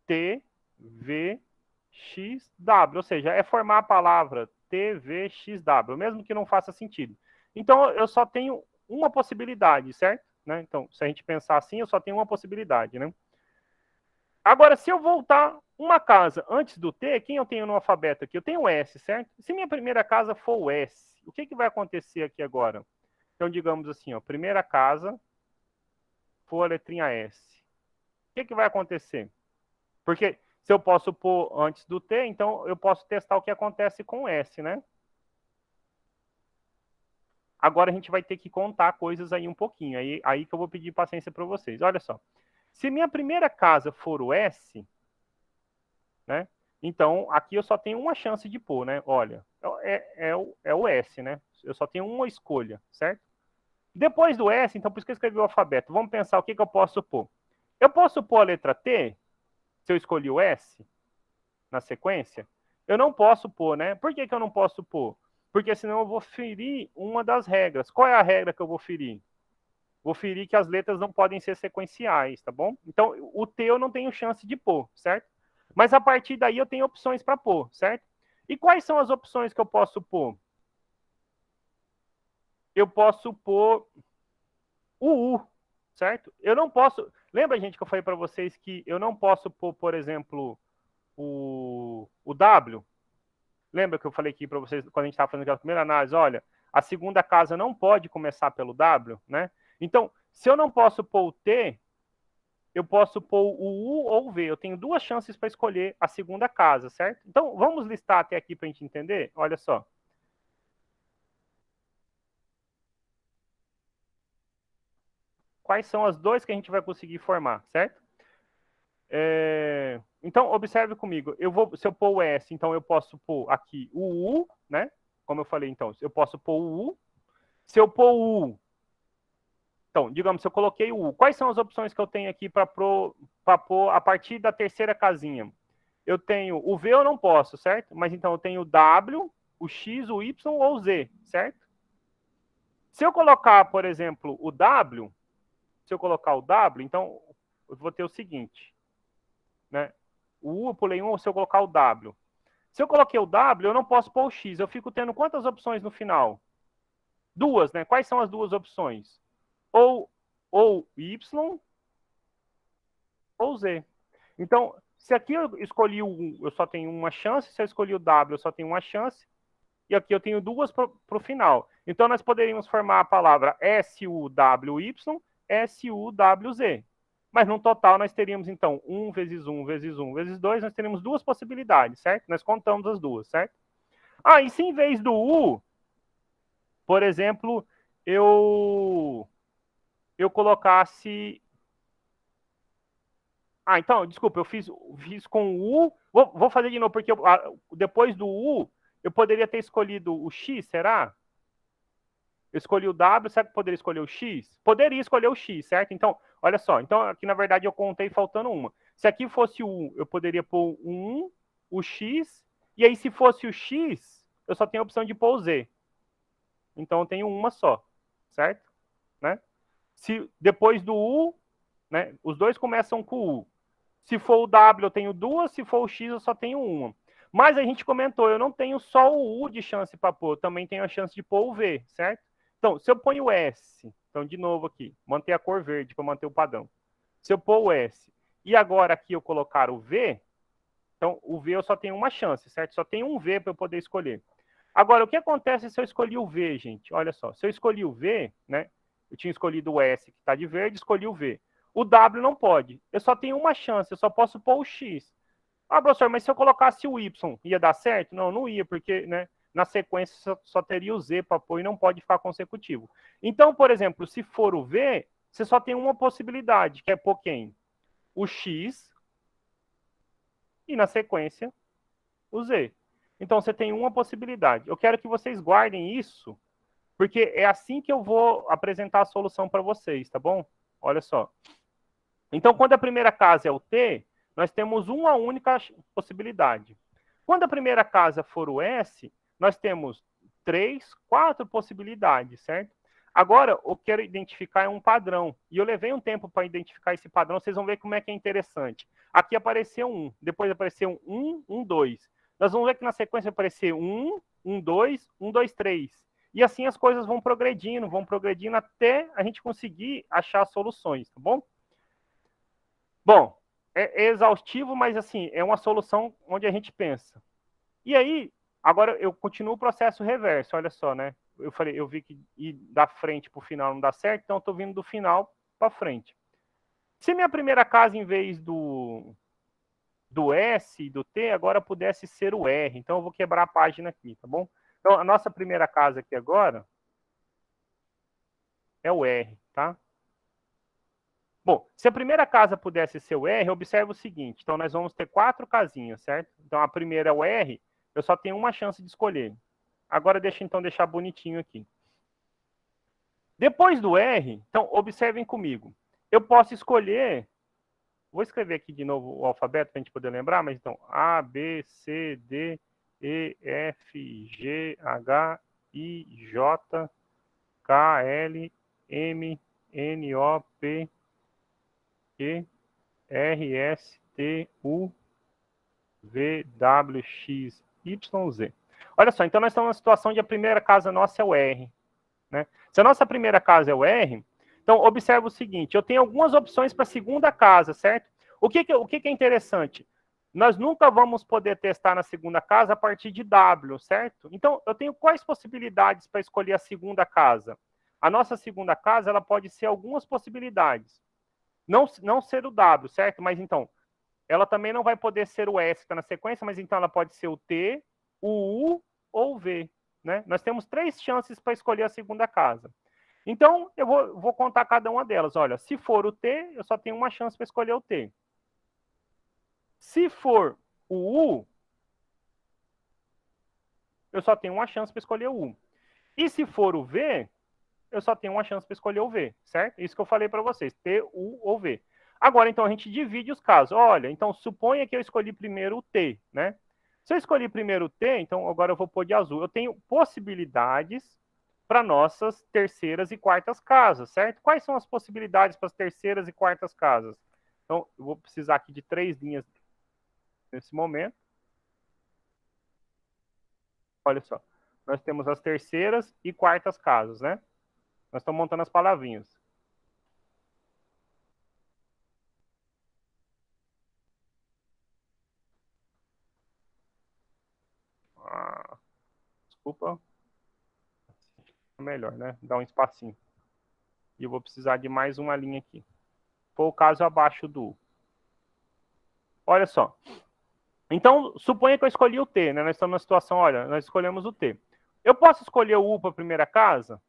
T, V, X, W. Ou seja, é formar a palavra T, V, X, W, mesmo que não faça sentido. Então, eu só tenho uma possibilidade, certo? Né? Então, se a gente pensar assim, eu só tenho uma possibilidade, né? Agora, se eu voltar uma casa antes do T, quem eu tenho no alfabeto aqui? Eu tenho o S, certo? Se minha primeira casa for o S, o que vai acontecer aqui agora? Então, digamos assim, ó, primeira casa for a letrinha S. O que vai acontecer? Porque se eu posso pôr antes do T, então eu posso testar o que acontece com o S, né? Agora a gente vai ter que contar coisas aí um pouquinho. Aí que eu vou pedir paciência para vocês. Olha só. Se minha primeira casa for o S, né? Então, aqui eu só tenho uma chance de pôr, né? Olha, é o S, né? Eu só tenho uma escolha, certo? Depois do S, então por isso que eu escrevi o alfabeto. Vamos pensar o que eu posso pôr. Eu posso pôr a letra T, se eu escolhi o S na sequência? Eu não posso pôr, né? Por que eu não posso pôr? Porque senão eu vou ferir uma das regras. Qual é a regra que eu vou ferir? Vou ferir que as letras não podem ser sequenciais, tá bom? Então, o T eu não tenho chance de pôr, certo? Mas a partir daí eu tenho opções para pôr, certo? E quais são as opções que eu posso pôr? Eu posso pôr o U, certo? Eu não posso... Lembra, gente, que eu falei para vocês que eu não posso pôr, por exemplo, o W? Lembra que eu falei aqui para vocês, quando a gente estava fazendo aquela primeira análise? Olha, a segunda casa não pode começar pelo W, né? Então, se eu não posso pôr o T, eu posso pôr o U ou o V. Eu tenho duas chances para escolher a segunda casa, certo? Então, vamos listar até aqui para a gente entender? Olha só. Quais são as duas que a gente vai conseguir formar, certo? Então, observe comigo. Se eu pôr o S, então eu posso pôr aqui o U, né? Como eu falei, então, eu posso pôr o U. Se eu pôr o U, então, digamos, se eu coloquei o U, quais são as opções que eu tenho aqui para pôr a partir da terceira casinha? Eu tenho o V, eu não posso, certo? Mas então eu tenho o W, o X, o Y ou o Z, certo? Se eu colocar, por exemplo, o W, se eu colocar o W, então eu vou ter o seguinte, né? O U eu pulei um, se eu colocar o W. Se eu coloquei o W, eu não posso pôr o X. Eu fico tendo quantas opções no final? Duas, né? Quais são as duas opções? Ou Y ou Z. Então, se aqui eu escolhi o U, eu só tenho uma chance. Se eu escolhi o W, eu só tenho uma chance. E aqui eu tenho duas para o final. Então, nós poderíamos formar a palavra SUWY, SUWZ. Mas no total nós teríamos, então, 1 vezes 1 vezes 1 vezes 2, nós teríamos duas possibilidades, certo? Nós contamos as duas, certo? E se em vez do U, por exemplo, eu colocasse Ah, então, desculpa, eu fiz com o U. Vou fazer de novo, porque depois do U, eu poderia ter escolhido o X, será? Eu escolhi o W, será que eu poderia escolher o X? Poderia escolher o X, certo? Então, olha só. Então, aqui, na verdade, eu contei faltando uma. Se aqui fosse o U, eu poderia pôr o 1, o X, e aí, se fosse o X, eu só tenho a opção de pôr o Z. Então, eu tenho uma só, certo? Né? Se depois do U, né, os dois começam com o U. Se for o W, eu tenho duas. Se for o X, eu só tenho uma. Mas a gente comentou, eu não tenho só o U de chance para pôr, eu também tenho a chance de pôr o V, certo? Então, se eu ponho o S, então, de novo aqui, manter a cor verde para manter o padrão. Se eu pôr o S e agora aqui eu colocar o V, então o V eu só tenho uma chance, certo? Só tem um V para eu poder escolher. Agora, o que acontece se eu escolhi o V, gente? Olha só, se eu escolhi o V, né? Eu tinha escolhido o S, que está de verde, escolhi o V. O W não pode. Eu só tenho uma chance, eu só posso pôr o X. Ah, professor, mas se eu colocasse o Y, ia dar certo? Não, não ia, porque, né, na sequência só teria o Z para pôr e não pode ficar consecutivo. Então, por exemplo, se for o V, você só tem uma possibilidade, que é pôr quem? O X e, na sequência, o Z. Então, você tem uma possibilidade. Eu quero que vocês guardem isso, porque é assim que eu vou apresentar a solução para vocês, tá bom? Olha só. Então, quando a primeira casa é o T, nós temos uma única possibilidade. Quando a primeira casa for o S, nós temos 3, 4 possibilidades, certo? Agora, eu quero identificar um padrão. E eu levei um tempo para identificar esse padrão. Vocês vão ver como é que é interessante. Aqui apareceu 1, depois apareceu 1, 1, 2. Nós vamos ver que na sequência apareceu 1, 1, 2, 1, 2, 3. E assim as coisas vão progredindo até a gente conseguir achar soluções, tá bom? Bom, é exaustivo, mas assim, é uma solução onde a gente pensa. E aí, agora eu continuo o processo reverso, olha só, né? Eu vi que ir da frente para o final não dá certo, então eu estou vindo do final para frente. Se minha primeira casa, em vez do S e do T, agora pudesse ser o R, então eu vou quebrar a página aqui, tá bom? Então, a nossa primeira casa aqui agora é o R, tá? Bom, se a primeira casa pudesse ser o R, observa o seguinte. Então, nós vamos ter 4 casinhas, certo? Então, a primeira é o R, eu só tenho uma chance de escolher. Agora, deixa então deixar bonitinho aqui. Depois do R, então, observem comigo. Eu posso escolher... Vou escrever aqui de novo o alfabeto para a gente poder lembrar, mas então, A, B, C, D, E, F, G, H, I, J, K, L, M, N, O, P, Q, R, S, T, U, V, W, X, Y, Z. Olha só, então nós estamos na situação de a primeira casa nossa é o R. Né? Se a nossa primeira casa é o R, então observa o seguinte, eu tenho algumas opções para a segunda casa, certo? O que é interessante? Nós nunca vamos poder testar na segunda casa a partir de W, certo? Então, eu tenho quais possibilidades para escolher a segunda casa? A nossa segunda casa, ela pode ser algumas possibilidades. Não ser o W, certo? Mas então, ela também não vai poder ser o S que está na sequência, mas então ela pode ser o T, o U ou o V. Né? Nós temos 3 chances para escolher a segunda casa. Então, eu vou contar cada uma delas. Olha, se for o T, eu só tenho uma chance para escolher o T. Se for o U, eu só tenho uma chance para escolher o U. E se for o V, eu só tenho uma chance para escolher o V, certo? Isso que eu falei para vocês, T, U ou V. Agora, então, a gente divide os casos. Olha, então, suponha que eu escolhi primeiro o T, né? Se eu escolhi primeiro o T, então agora eu vou pôr de azul. Eu tenho possibilidades para nossas terceiras e quartas casas, certo? Quais são as possibilidades para as terceiras e quartas casas? Então, eu vou precisar aqui de 3 linhas nesse momento. Olha só. Nós temos as terceiras e quartas casas, né? Nós estamos montando as palavrinhas. Desculpa. Melhor, né? Dá um espacinho. E eu vou precisar de mais uma linha aqui. Foi o caso abaixo do... Olha só. Então, suponha que eu escolhi o T, né? Nós estamos na situação, olha, nós escolhemos o T. Eu posso escolher o U para a primeira casa?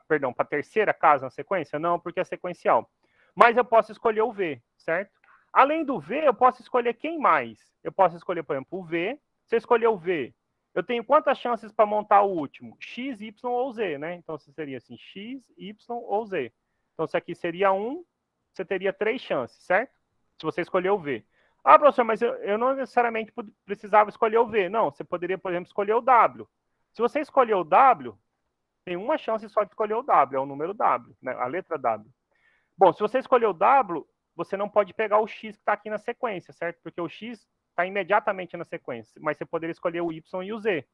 Perdão, para a terceira casa na sequência? Não, porque é sequencial. Mas eu posso escolher o V, certo? Além do V, eu posso escolher quem mais? Eu posso escolher, por exemplo, o V. Se eu escolher o V, eu tenho quantas chances para montar o último? X, Y ou Z, né? Então, seria assim, X, Y ou Z. Então, se aqui seria 1, você teria 3 chances, certo? Se você escolher o V. Ah, professor, mas eu não necessariamente precisava escolher o V. Não, você poderia, por exemplo, escolher o W. Se você escolher o W, tem uma chance só de escolher o W, é o número W, né? A letra W. Bom, se você escolher o W, você não pode pegar o X que está aqui na sequência, certo? Porque o X está imediatamente na sequência, mas você poderia escolher o Y e o Z.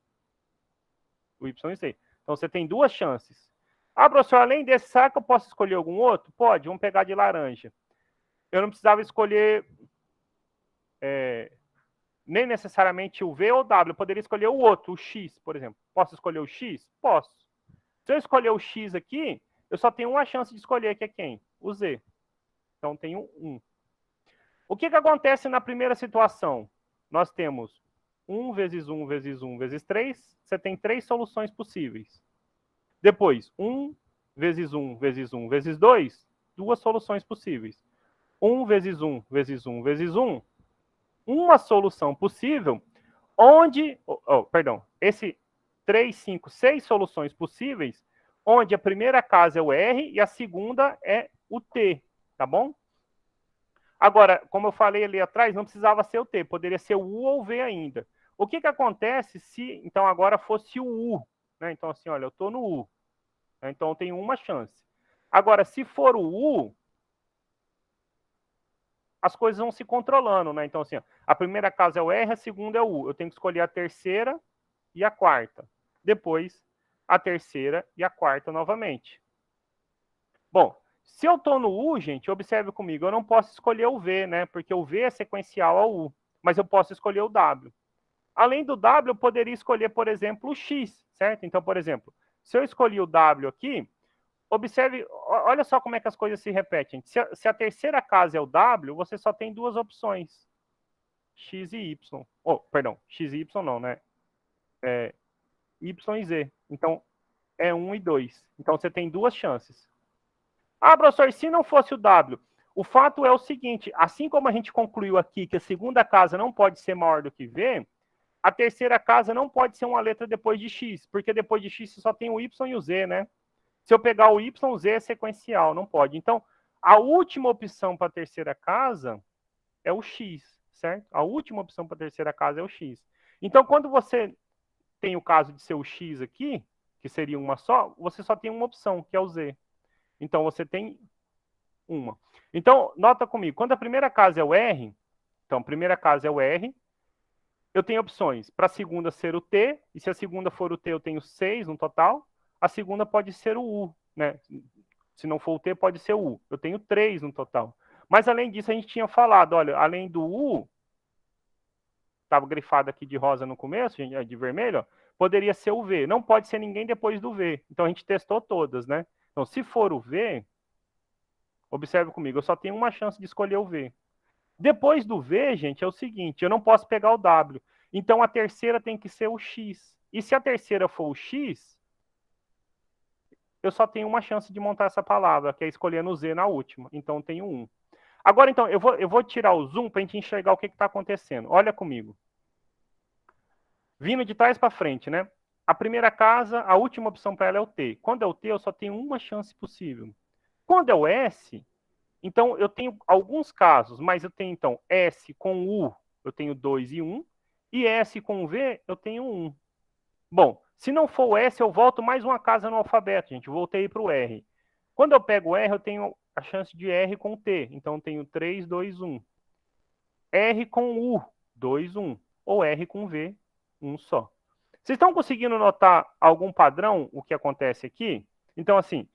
O Y e o Z. Então, você tem 2 chances. Ah, professor, além desse, será que eu posso escolher algum outro? Pode, vamos pegar de laranja. Eu não precisava escolher nem necessariamente o V ou o W, eu poderia escolher o outro, o X, por exemplo. Posso escolher o X? Posso. Se eu escolher o X aqui, eu só tenho uma chance de escolher, que é quem? O Z. Então, tenho 1. O que acontece na primeira situação? Nós temos 1 vezes 1 vezes 1 vezes 3, você tem 3 soluções possíveis. Depois, 1 vezes 1 vezes 1 vezes 2, 2 soluções possíveis. 1 vezes 1 vezes 1 vezes 1, uma solução possível, onde, esse 3, 5, 6 soluções possíveis, onde a primeira casa é o R e a segunda é o T, tá bom? Agora, como eu falei ali atrás, não precisava ser o T, poderia ser o U ou o V ainda. O que acontece se, então, agora fosse o U? Né? Então, assim, olha, eu estou no U. Né? Então, eu tenho uma chance. Agora, se for o U, as coisas vão se controlando, né? Então, assim, ó, a primeira casa é o R, a segunda é o U. Eu tenho que escolher a terceira e a quarta. Depois, a terceira e a quarta novamente. Bom, se eu estou no U, gente, observe comigo, eu não posso escolher o V, né? Porque o V é sequencial ao U, mas eu posso escolher o W. Além do W, eu poderia escolher, por exemplo, o X, certo? Então, por exemplo, se eu escolhi o W aqui, observe, olha só como é que as coisas se repetem. Se a terceira casa é o W, você só tem 2 opções, X e Y. Oh, perdão, X e Y não, né? Y e Z. Então, é 1 e 2. Então, você tem 2 chances. Ah, professor, se não fosse o W? O fato é o seguinte, assim como a gente concluiu aqui que a segunda casa não pode ser maior do que V, a terceira casa não pode ser uma letra depois de X, porque depois de X você só tem o Y e o Z, né? Se eu pegar o Y, o Z é sequencial, não pode. Então, a última opção para a terceira casa é o X, certo? A última opção para a terceira casa é o X. Então, quando você tem o caso de ser o X aqui, que seria uma só, você só tem uma opção, que é o Z. Então, você tem uma. Então, nota comigo, quando a primeira casa é o R, então, a primeira casa é o R, eu tenho opções para a segunda ser o T, e se a segunda for o T, eu tenho 6 no total. A segunda pode ser o U, né? Se não for o T, pode ser o U. Eu tenho 3 no total. Mas, além disso, a gente tinha falado, olha, além do U, estava grifado aqui de rosa no começo, de vermelho, ó, poderia ser o V. Não pode ser ninguém depois do V. Então, a gente testou todas, né? Então, se for o V, observe comigo, eu só tenho uma chance de escolher o V. Depois do V, gente, é o seguinte, eu não posso pegar o W. Então, a terceira tem que ser o X. E se a terceira for o X, eu só tenho uma chance de montar essa palavra, que é escolhendo o Z na última. Então, eu tenho 1. Agora, então, eu vou tirar o zoom para a gente enxergar o que está acontecendo. Olha comigo. Vindo de trás para frente, né? A primeira casa, a última opção para ela é o T. Quando é o T, eu só tenho uma chance possível. Quando é o S, então eu tenho alguns casos, mas eu tenho, então, S com U, eu tenho 2 e 1, e S com V, eu tenho 1. Bom, se não for o S, eu volto mais uma casa no alfabeto, gente. Voltei para o R. Quando eu pego o R, eu tenho a chance de R com T. Então, eu tenho 3, 2, 1. R com U, 2, 1. Ou R com V, 1 só. Vocês estão conseguindo notar algum padrão, o que acontece aqui? Então, assim,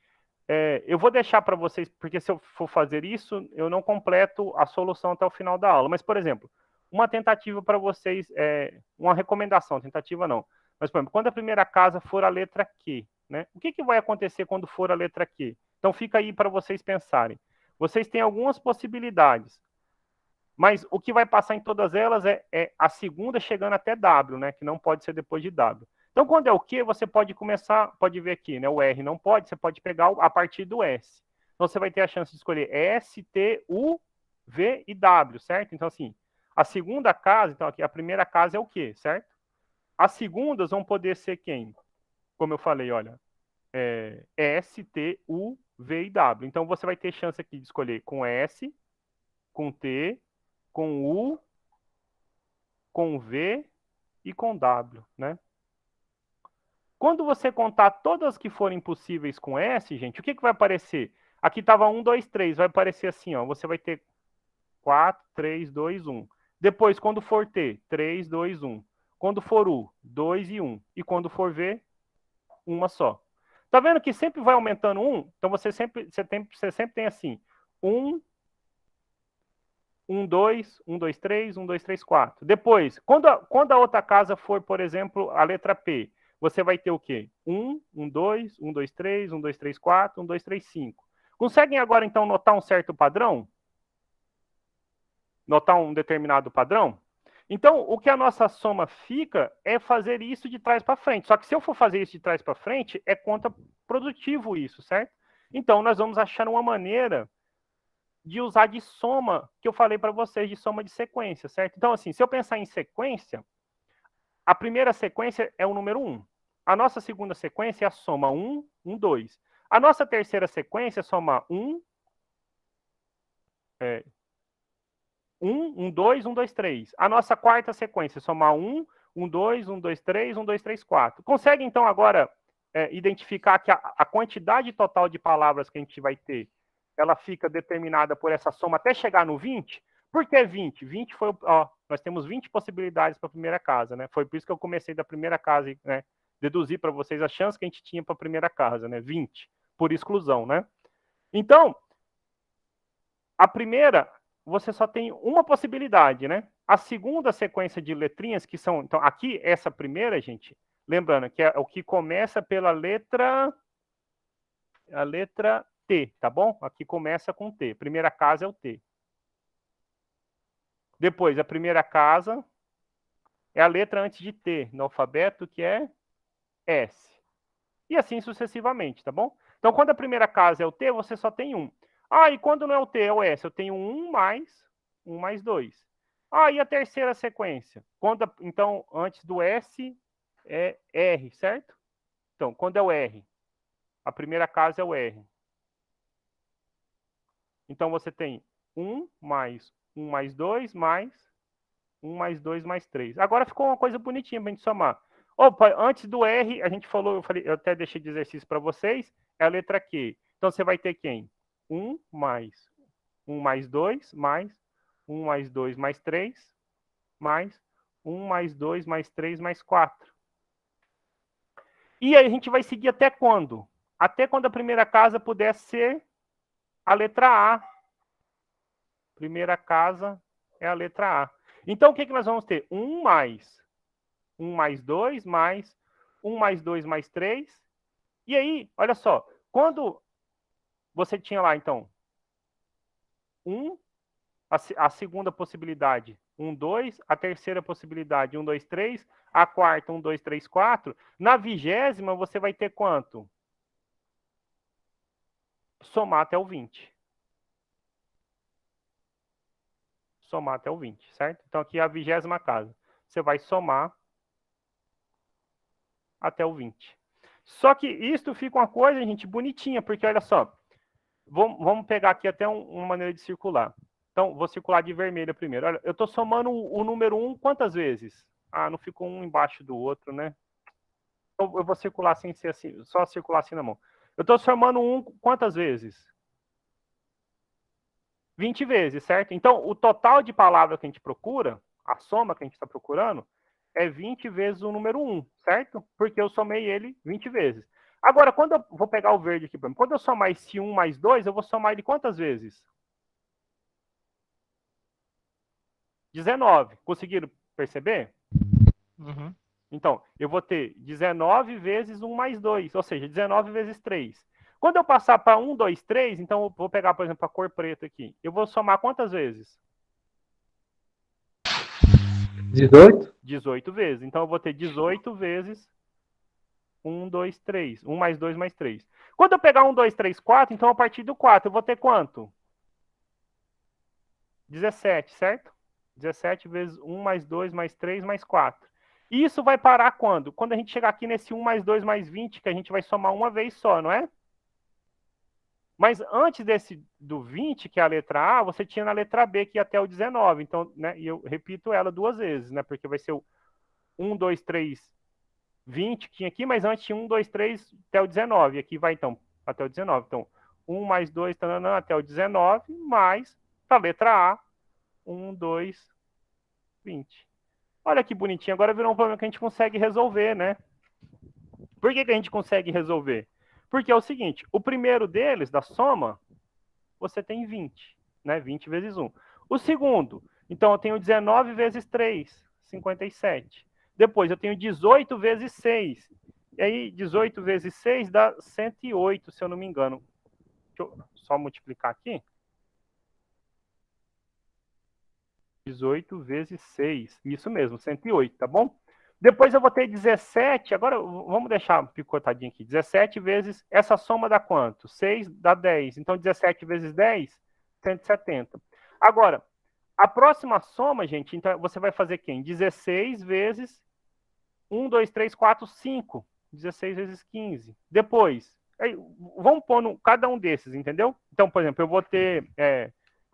eu vou deixar para vocês, porque se eu for fazer isso, eu não completo a solução até o final da aula. Mas, por exemplo, uma tentativa para vocês, uma recomendação, tentativa não. Mas, por exemplo, quando a primeira casa for a letra Q, né? O que vai acontecer quando for a letra Q? Então, fica aí para vocês pensarem. Vocês têm algumas possibilidades, mas o que vai passar em todas elas é a segunda chegando até W, né? Que não pode ser depois de W. Então, quando é o Q, você pode começar, pode ver aqui, né? O R não pode, você pode pegar a partir do S. Então, você vai ter a chance de escolher S, T, U V e W, certo? Então, assim, a segunda casa, então aqui, a primeira casa é o quê, certo? As segundas vão poder ser quem? Como eu falei, olha, S, T, U, V e W. Então, você vai ter chance aqui de escolher com S, com T, com U, com V e com W, né? Quando você contar todas que forem possíveis com S, gente, o que vai aparecer? Aqui estava 1, 2, 3, vai aparecer assim, ó, você vai ter 4, 3, 2, 1. Depois, quando for T, 3, 2, 1. Quando for U, 2 e 1. E quando for V, uma só. Tá vendo que sempre vai aumentando 1? Então você sempre tem assim, 1, 1, 2, 1, 2, 3, 1, 2, 3, 4. Depois, quando a outra casa for, por exemplo, a letra P, você vai ter o quê? 1, 1, 2, 1, 2, 3, 1, 2, 3, 4, 1, 2, 3, 5. Conseguem agora, então, notar um certo padrão? Notar um determinado padrão? Então, o que a nossa soma fica é fazer isso de trás para frente. Só que se eu for fazer isso de trás para frente, é contraprodutivo isso, certo? Então, nós vamos achar uma maneira de usar de soma, que eu falei para vocês, de soma de sequência, certo? Então, assim, se eu pensar em sequência, a primeira sequência é o número 1. A nossa segunda sequência é a soma 1, 1, 2. A nossa terceira sequência é soma 1, 1, 2, 1, 2, 3. A nossa quarta sequência é somar 1, 1, 2, 1, 2, 3, 1, 2, 3, 4. Consegue, então, agora identificar que a quantidade total de palavras que a gente vai ter, ela fica determinada por essa soma até chegar no 20? Por que 20? 20 foi, ó, nós temos 20 possibilidades para a primeira casa, né? Foi por isso que eu comecei da primeira casa, né? Deduzir para vocês a chance que a gente tinha para a primeira casa, né? 20, por exclusão, né? Então, a primeira, você só tem uma possibilidade, né? A segunda sequência de letrinhas, que são... Então, aqui, essa primeira, gente, lembrando que é o que começa pela letra... A letra T, tá bom? Aqui começa com T. Primeira casa é o T. Depois, a primeira casa é a letra antes de T no alfabeto, que é S. E assim sucessivamente, tá bom? Então, quando a primeira casa é o T, você só tem um. Ah, e quando não é o T, é o S, eu tenho 1 mais 2. Ah, e a terceira sequência? Então, antes do S é R, certo? Então, quando é o R? A primeira casa é o R. Então, você tem 1 mais 2 mais 1 mais 2 mais 3. Agora ficou uma coisa bonitinha para a gente somar. Opa, antes do R, a gente falou, eu até deixei de exercício para vocês, é a letra Q. Então, você vai ter quem? 1 mais 2 mais 1 mais 2 mais 3 mais 1 mais 2 mais 3 mais 4. E aí a gente vai seguir até quando? Até quando a primeira casa puder ser a letra A. Primeira casa é a letra A. Então, o que nós vamos ter? 1 mais 2 mais 1 mais 2 mais 3. E aí, olha só, quando você tinha lá, então, 1, a segunda possibilidade, 1, 2, a terceira possibilidade, 1, 2, 3, a quarta, 1, 2, 3, 4, na 20ª você vai ter quanto? Somar até o 20. Somar até o 20, certo? Então, aqui é a 20ª casa. Você vai somar até o 20. Só que isso fica uma coisa, gente, bonitinha, porque olha só, vamos pegar aqui até uma maneira de circular. Então, vou circular de vermelho primeiro. Olha, eu estou somando o número 1 quantas vezes? Ah, não ficou um embaixo do outro, né? Eu vou circular sem ser assim, só circular assim na mão. Eu estou somando 1 quantas vezes? 20 vezes, certo? Então, o total de palavras que a gente procura, a soma que a gente está procurando, é 20 vezes o número 1, certo? Porque eu somei ele 20 vezes. Agora, quando eu vou pegar o verde aqui, quando eu somar esse 1 mais 2, eu vou somar ele quantas vezes? 19. Conseguiram perceber? Uhum. Então, eu vou ter 19 vezes 1 mais 2, ou seja, 19 vezes 3. Quando eu passar para 1, 2, 3, então eu vou pegar, por exemplo, a cor preta aqui. Eu vou somar quantas vezes? 18? 18 vezes. Então, eu vou ter 18 vezes 1, 2, 3. 1 mais 2 mais 3. Quando eu pegar 1, 2, 3, 4, então a partir do 4, eu vou ter quanto? 17, certo? 17 vezes 1 mais 2 mais 3 mais 4. E isso vai parar quando? Quando a gente chegar aqui nesse 1 mais 2 mais 20, que a gente vai somar uma vez só, não é? Mas antes desse do 20, que é a letra A, você tinha na letra B, que ia até o 19. Então, né, e eu repito ela duas vezes, né? Porque vai ser o 1, 2, 3, 20 que tinha aqui, mas antes tinha 1, 2, 3 até o 19. E aqui vai, então, até o 19. Então, 1 mais 2, tanana, até o 19, mais, para a letra A, 1, 2, 20. Olha que bonitinho. Agora virou um problema que a gente consegue resolver, né? Por que a gente consegue resolver? Porque é o seguinte, o primeiro deles, da soma, você tem 20, né? 20 vezes 1. O segundo, então eu tenho 19 vezes 3, 57. Depois eu tenho 18 vezes 6. E aí, 18 vezes 6 dá 108, se eu não me engano. Deixa eu só multiplicar aqui. 18 vezes 6. Isso mesmo, 108, tá bom? Depois eu vou ter 17. Agora vamos deixar picotadinho aqui. 17 vezes. Essa soma dá quanto? 6 dá 10. Então 17 vezes 10, 170. Agora, a próxima soma, gente, então você vai fazer quem? 16 vezes 1, 2, 3, 4, 5. 16 vezes 15. Depois, aí, vamos pôr cada um desses, entendeu? Então, por exemplo, eu vou ter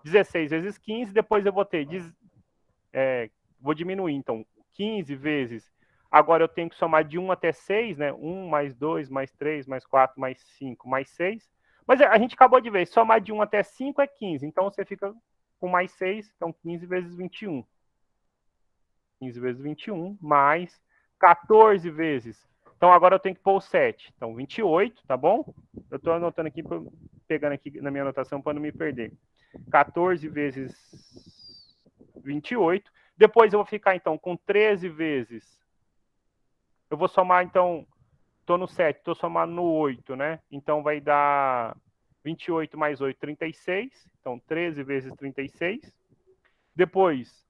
16 vezes 15, depois eu vou ter vou diminuir, então, 15 vezes. Agora eu tenho que somar de 1 até 6, né? 1 mais 2, mais 3, mais 4, mais 5, mais 6. Mas a gente acabou de ver, somar de 1 até 5 é 15. Então você fica com mais 6, então 15 vezes 21. 15 vezes 21, mais 14 vezes. Então agora eu tenho que pôr o 7. Então 28, tá bom? Eu estou anotando aqui, pegando aqui na minha anotação para não me perder. 14 vezes 28. Depois eu vou ficar, então, com 13 vezes. Eu vou somar, então, estou no 7, estou somando no 8, né? Então vai dar 28 mais 8, 36. Então, 13 vezes 36. Depois,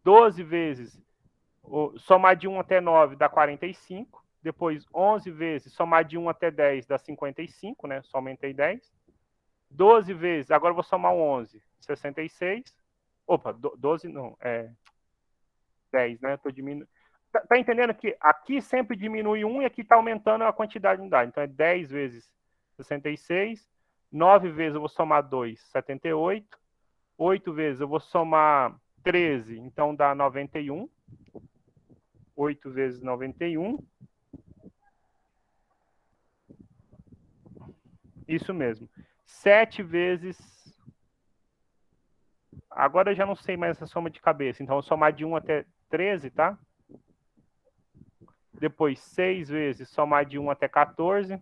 12 vezes, somar de 1 até 9 dá 45. Depois, 11 vezes, somar de 1 até 10 dá 55, né? Só aumentei 10. 12 vezes, agora eu vou somar o 11, 66. Opa, 12 não, 10, né? Estou diminuindo. Tá entendendo que aqui sempre diminui 1 e aqui está aumentando a quantidade de unidade. Então é 10 vezes 66. 9 vezes eu vou somar 2, 78. 8 vezes eu vou somar 13, então dá 91. 8 vezes 91. Isso mesmo. 7 vezes. Agora eu já não sei mais essa soma de cabeça. Então, eu vou somar de 1 até 13, tá? Depois, 6 vezes somar de 1 até 14.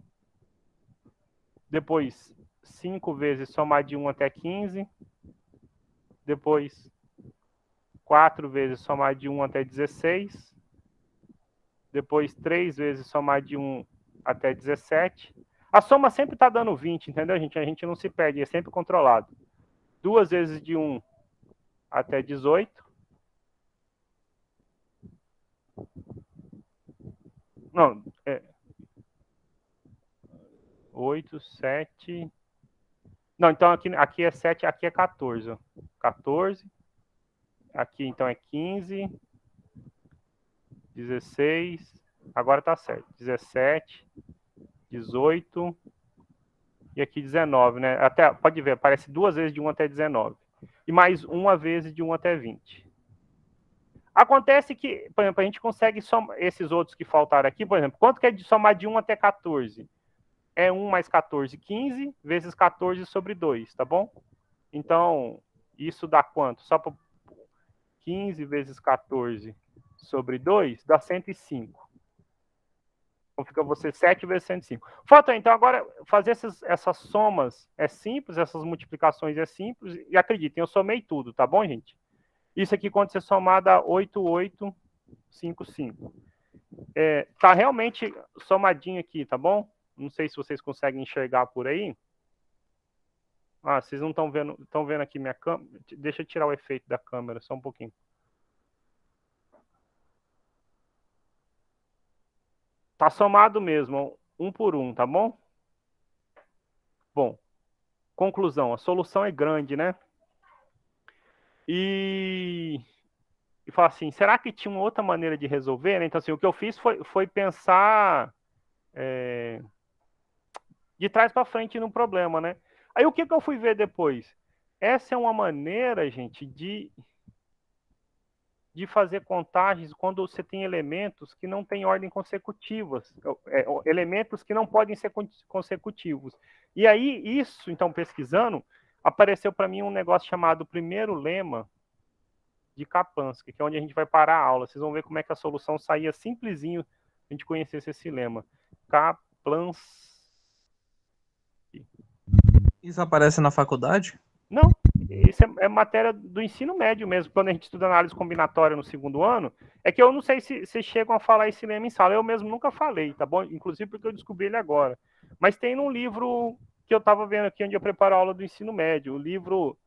Depois, 5 vezes somar de 1 até 15. Depois, 4 vezes somar de 1 até 16. Depois, 3 vezes somar de 1 até 17. A soma sempre está dando 20, entendeu, gente? A gente não se perde, é sempre controlado. 2 vezes de 1 até 18. Não, 8, 7. Não, então aqui é 7, aqui é 14. 14. Aqui então é 15. 16. Agora tá certo. 17. 18. E aqui 19, né? Até, pode ver, aparece 2 vezes de 1 até 19. E mais uma vez de 1 até 20. Acontece que, por exemplo, a gente consegue somar esses outros que faltaram aqui, por exemplo, quanto que é de somar de 1 até 14? É 1 mais 14, 15, vezes 14 sobre 2, tá bom? Então, isso dá quanto? Só para 15 vezes 14 sobre 2 dá 105. Então fica você 7 vezes 105. Falta, então, agora fazer essas somas é simples, essas multiplicações é simples, e acreditem, eu somei tudo, tá bom, gente? Isso aqui, quando você somar, dá 8855. Tá realmente somadinho aqui, tá bom? Não sei se vocês conseguem enxergar por aí. Ah, vocês não estão vendo aqui minha câmera? Deixa eu tirar o efeito da câmera, só um pouquinho. Tá somado mesmo, um por um, tá bom? Bom, conclusão, a solução é grande, né? E falar assim, será que tinha uma outra maneira de resolver? Né? Então, assim, o que eu fiz foi pensar de trás para frente no problema, né? Aí o que eu fui ver depois? Essa é uma maneira, gente, de fazer contagens quando você tem elementos que não têm ordem consecutivas, elementos que não podem ser consecutivos. E aí, isso, então, pesquisando, apareceu para mim um negócio chamado primeiro lema de Kaplanski, que é onde a gente vai parar a aula. Vocês vão ver como é que a solução saía simplesinho se a gente conhecesse esse lema. Kaplanski. Isso aparece na faculdade? Não, isso é matéria do ensino médio mesmo. Quando a gente estuda análise combinatória no segundo ano, é que eu não sei se chegam a falar esse lema em sala. Eu mesmo nunca falei, tá bom? Inclusive porque eu descobri ele agora. Mas tem num livro que eu estava vendo aqui onde eu preparo a aula do ensino médio. O livro,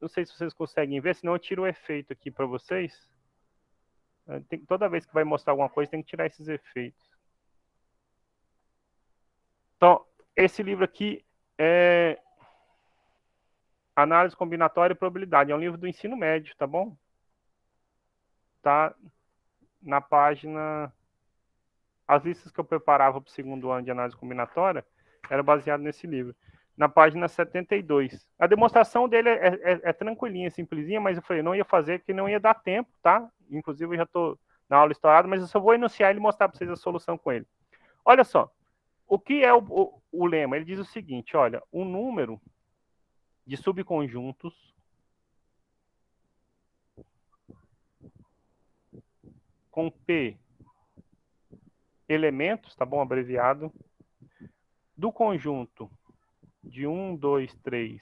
não sei se vocês conseguem ver, senão eu tiro o efeito aqui para vocês. Toda vez que vai mostrar alguma coisa, tem que tirar esses efeitos. Então, esse livro aqui é Análise Combinatória e Probabilidade. É um livro do ensino médio, tá bom? Tá na página... As listas que eu preparava para o segundo ano de análise combinatória eram baseadas nesse livro. Na página 72. A demonstração dele é tranquilinha, simplesinha, mas eu falei, não ia fazer porque não ia dar tempo, tá? Inclusive, eu já estou na aula estourada, mas eu só vou enunciar ele e mostrar para vocês a solução com ele. Olha só, o que é o lema? Ele diz o seguinte, olha, um número de subconjuntos com P elementos, tá bom? Abreviado, do conjunto de 1, 2, 3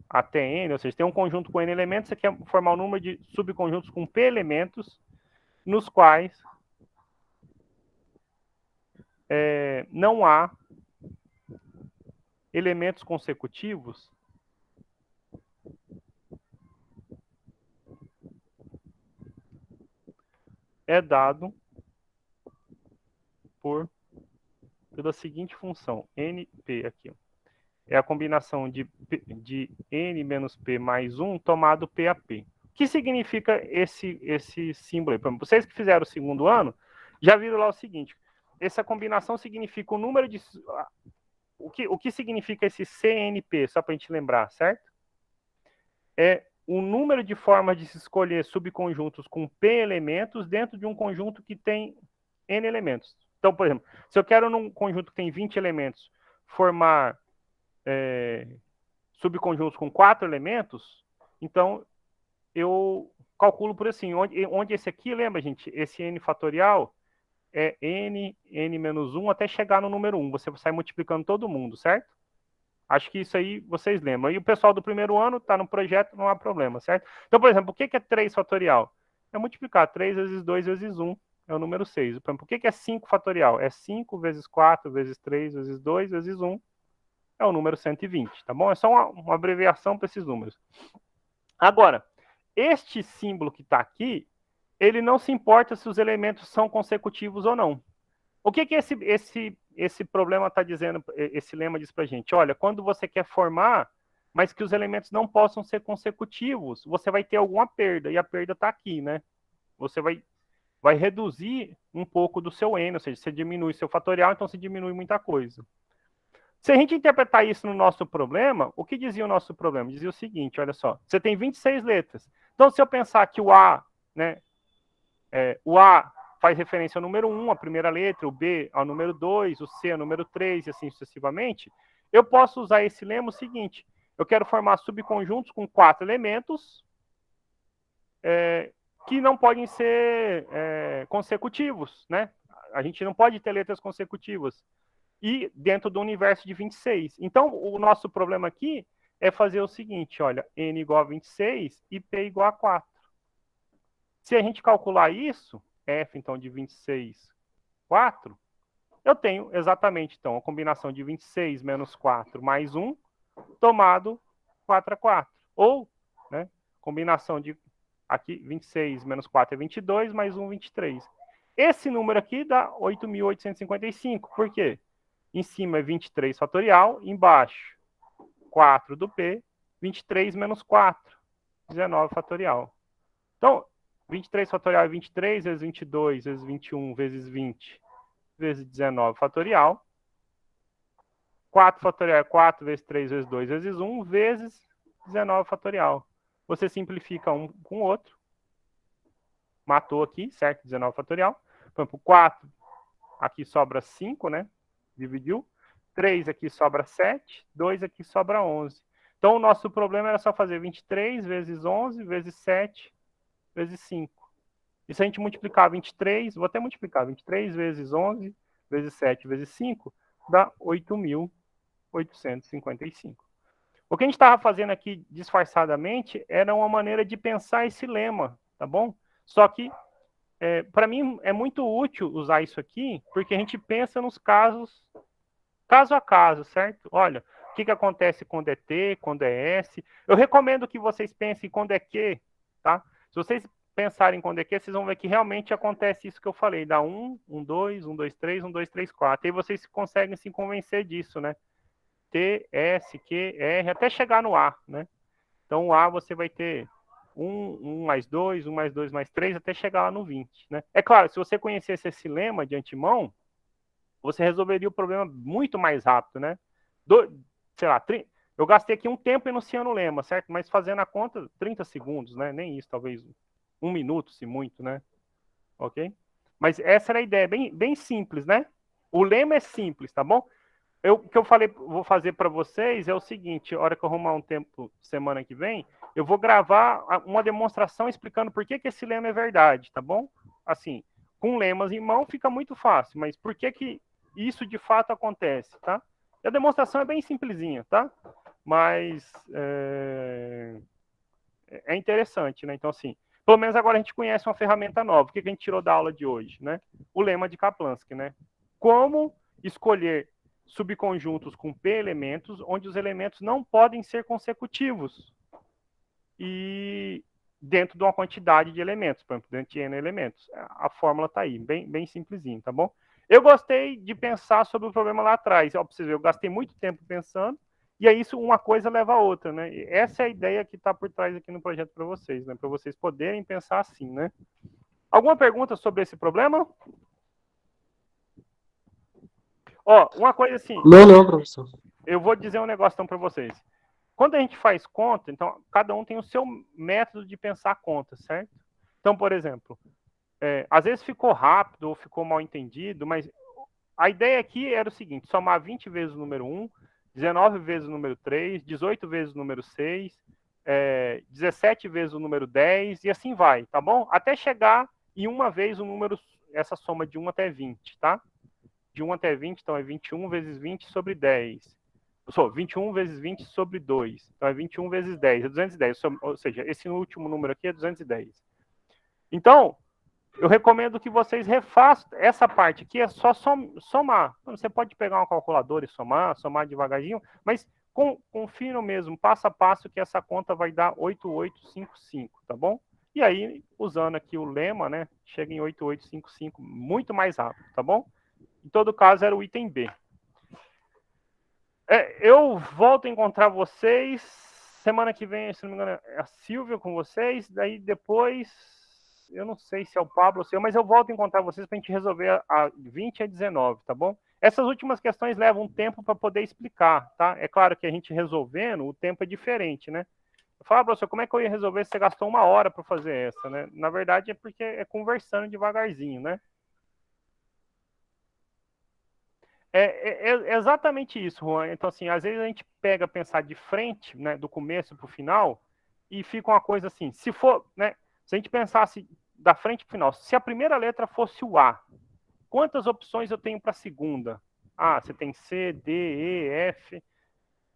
até N, ou seja, tem um conjunto com N elementos, você quer formar um número de subconjuntos com P elementos, nos quais não há elementos consecutivos é dado pela seguinte função, NP aqui. É a combinação de N menos P mais 1 tomado PAP. O que significa esse símbolo aí? Vocês que fizeram o segundo ano, já viram lá o seguinte, essa combinação significa o número de... O que significa esse CNP, só para a gente lembrar, certo? É o número de formas de se escolher subconjuntos com P elementos dentro de um conjunto que tem N elementos. Então, por exemplo, se eu quero num conjunto que tem 20 elementos formar subconjuntos com 4 elementos, então eu calculo por assim, onde esse aqui, lembra, gente, esse N fatorial é N menos 1 até chegar no número 1. Você sai multiplicando todo mundo, certo? Acho que isso aí vocês lembram. E o pessoal do primeiro ano está no projeto, não há problema, certo? Então, por exemplo, o que é 3 fatorial? É multiplicar 3 vezes 2 vezes 1, é o número 6. Por exemplo, o que é 5 fatorial? É 5 vezes 4 vezes 3 vezes 2 vezes 1, é o número 120, tá bom? É só uma abreviação para esses números. Agora, este símbolo que está aqui, ele não se importa se os elementos são consecutivos ou não. O que esse problema está dizendo, esse lema diz para a gente? Olha, quando você quer formar, mas que os elementos não possam ser consecutivos, você vai ter alguma perda, e a perda está aqui, né? Você vai reduzir um pouco do seu N, ou seja, você diminui seu fatorial, então você diminui muita coisa. Se a gente interpretar isso no nosso problema, o que dizia o nosso problema? Dizia o seguinte, olha só, você tem 26 letras. Então, se eu pensar que o A, né, o A faz referência ao número 1, a primeira letra, o B ao número 2, o C ao número 3 e assim sucessivamente, eu posso usar esse lema o seguinte, eu quero formar subconjuntos com 4 elementos que não podem ser consecutivos, né? A gente não pode ter letras consecutivas. E dentro do universo de 26. Então, o nosso problema aqui é fazer o seguinte, olha, N igual a 26 e P igual a 4. Se a gente calcular isso, F, então, de 26, 4, eu tenho exatamente, então, a combinação de 26 menos 4 mais 1, tomado 4 a 4. Ou, né, combinação de, aqui, 26 menos 4 é 22, mais 1, 23. Esse número aqui dá 8.855. Por quê? Em cima é 23 fatorial, embaixo 4 do P, 23 menos 4. 19 fatorial. Então, 23 fatorial é 23 vezes 22 vezes 21 vezes 20 vezes 19 fatorial. 4 fatorial é 4 vezes 3 vezes 2 vezes 1 vezes 19 fatorial. Você simplifica um com o outro. Matou aqui, certo? 19 fatorial. Por exemplo, 4, aqui sobra 5, né? Dividiu. 3 aqui sobra 7, 2 aqui sobra 11. Então, o nosso problema era só fazer 23 vezes 11 vezes 7 vezes 5. E se a gente multiplicar 23, vou até multiplicar, 23 vezes 11 vezes 7 vezes 5, dá 8.855. O que a gente estava fazendo aqui disfarçadamente era uma maneira de pensar esse lema, tá bom? Só que, para mim, é muito útil usar isso aqui, porque a gente pensa nos casos, caso a caso, certo? Olha, o que acontece quando é T, quando é S. Eu recomendo que vocês pensem quando é Q, tá? Se vocês pensarem quando é Q, vocês vão ver que realmente acontece isso que eu falei, dá 1, 1, 2, 1, 2, 3, 1, 2, 3, 4. E vocês conseguem se convencer disso, né? T, S, Q, R, até chegar no A, né? Então, o A você vai ter 1 mais 2, 1 mais 2 mais 3, até chegar lá no 20, né? É claro, se você conhecesse esse lema de antemão, você resolveria o problema muito mais rápido, né? Sei lá, eu gastei aqui um tempo enunciando o lema, certo? Mas fazendo a conta, 30 segundos, né? Nem isso, talvez 1 minuto, se muito, né? Ok? Mas essa era a ideia, bem simples, né? O lema é simples, tá bom? O que eu falei, vou fazer para vocês é o seguinte: a hora que eu arrumar um tempo semana que vem, eu vou gravar uma demonstração explicando por que esse lema é verdade, tá bom? Assim, com lemas em mão fica muito fácil, mas por que isso de fato acontece, tá? E a demonstração é bem simplesinha, tá? Mas é interessante, né? Então, assim, pelo menos agora a gente conhece uma ferramenta nova. O que a gente tirou da aula de hoje, né? O lema de Kaplanski, né? Como escolher subconjuntos com P elementos, onde os elementos não podem ser consecutivos. E dentro de uma quantidade de elementos, por exemplo, dentro de N elementos. A fórmula está aí, bem simplesinho, tá bom? Eu gostei de pensar sobre o problema lá atrás. Ó, pra vocês verem, eu gastei muito tempo pensando, e aí isso, uma coisa leva a outra, né? E essa é a ideia que está por trás aqui no projeto para vocês, né? Para vocês poderem pensar assim, né? Alguma pergunta sobre esse problema? Ó, uma coisa assim... Não, professor. Eu vou dizer um negócio então para vocês. Quando a gente faz conta, então, cada um tem o seu método de pensar a conta, certo? Então, por exemplo, às vezes ficou rápido ou ficou mal entendido, mas a ideia aqui era o seguinte: somar 20 vezes o número 1, 19 vezes o número 3, 18 vezes o número 6, 17 vezes o número 10, e assim vai, tá bom? Até chegar em uma vez o número, essa soma de 1 até 20, tá? De 1 até 20, então é 21 vezes 20 sobre 10. 21 vezes 20 sobre 2. Então é 21 vezes 10, é 210. Ou seja, esse último número aqui é 210. Então, eu recomendo que vocês refaçam essa parte aqui, é só somar. Você pode pegar uma calculadora e somar devagarzinho, mas confiram mesmo, passo a passo, que essa conta vai dar 8855, tá bom? E aí, usando aqui o lema, né, chega em 8855 muito mais rápido, tá bom? Em todo caso, era o item B. Eu volto a encontrar vocês semana que vem, se não me engano, é a Silvia com vocês. Daí depois, eu não sei se é o Pablo ou se eu, mas eu volto a encontrar vocês para a gente resolver a 20 e a 19, tá bom? Essas últimas questões levam um tempo para poder explicar, tá? É claro que a gente resolvendo, o tempo é diferente, né? Eu falo, professor, como é que eu ia resolver se você gastou 1 hora para fazer essa, né? Na verdade, é porque é conversando devagarzinho, né? É exatamente isso, Juan. Então, assim, às vezes a gente pega pensar de frente, né, do começo para o final, e fica uma coisa assim, se for, né, se a gente pensasse da frente para o final, se a primeira letra fosse o A, quantas opções eu tenho para a segunda? Ah, você tem C, D, E, F,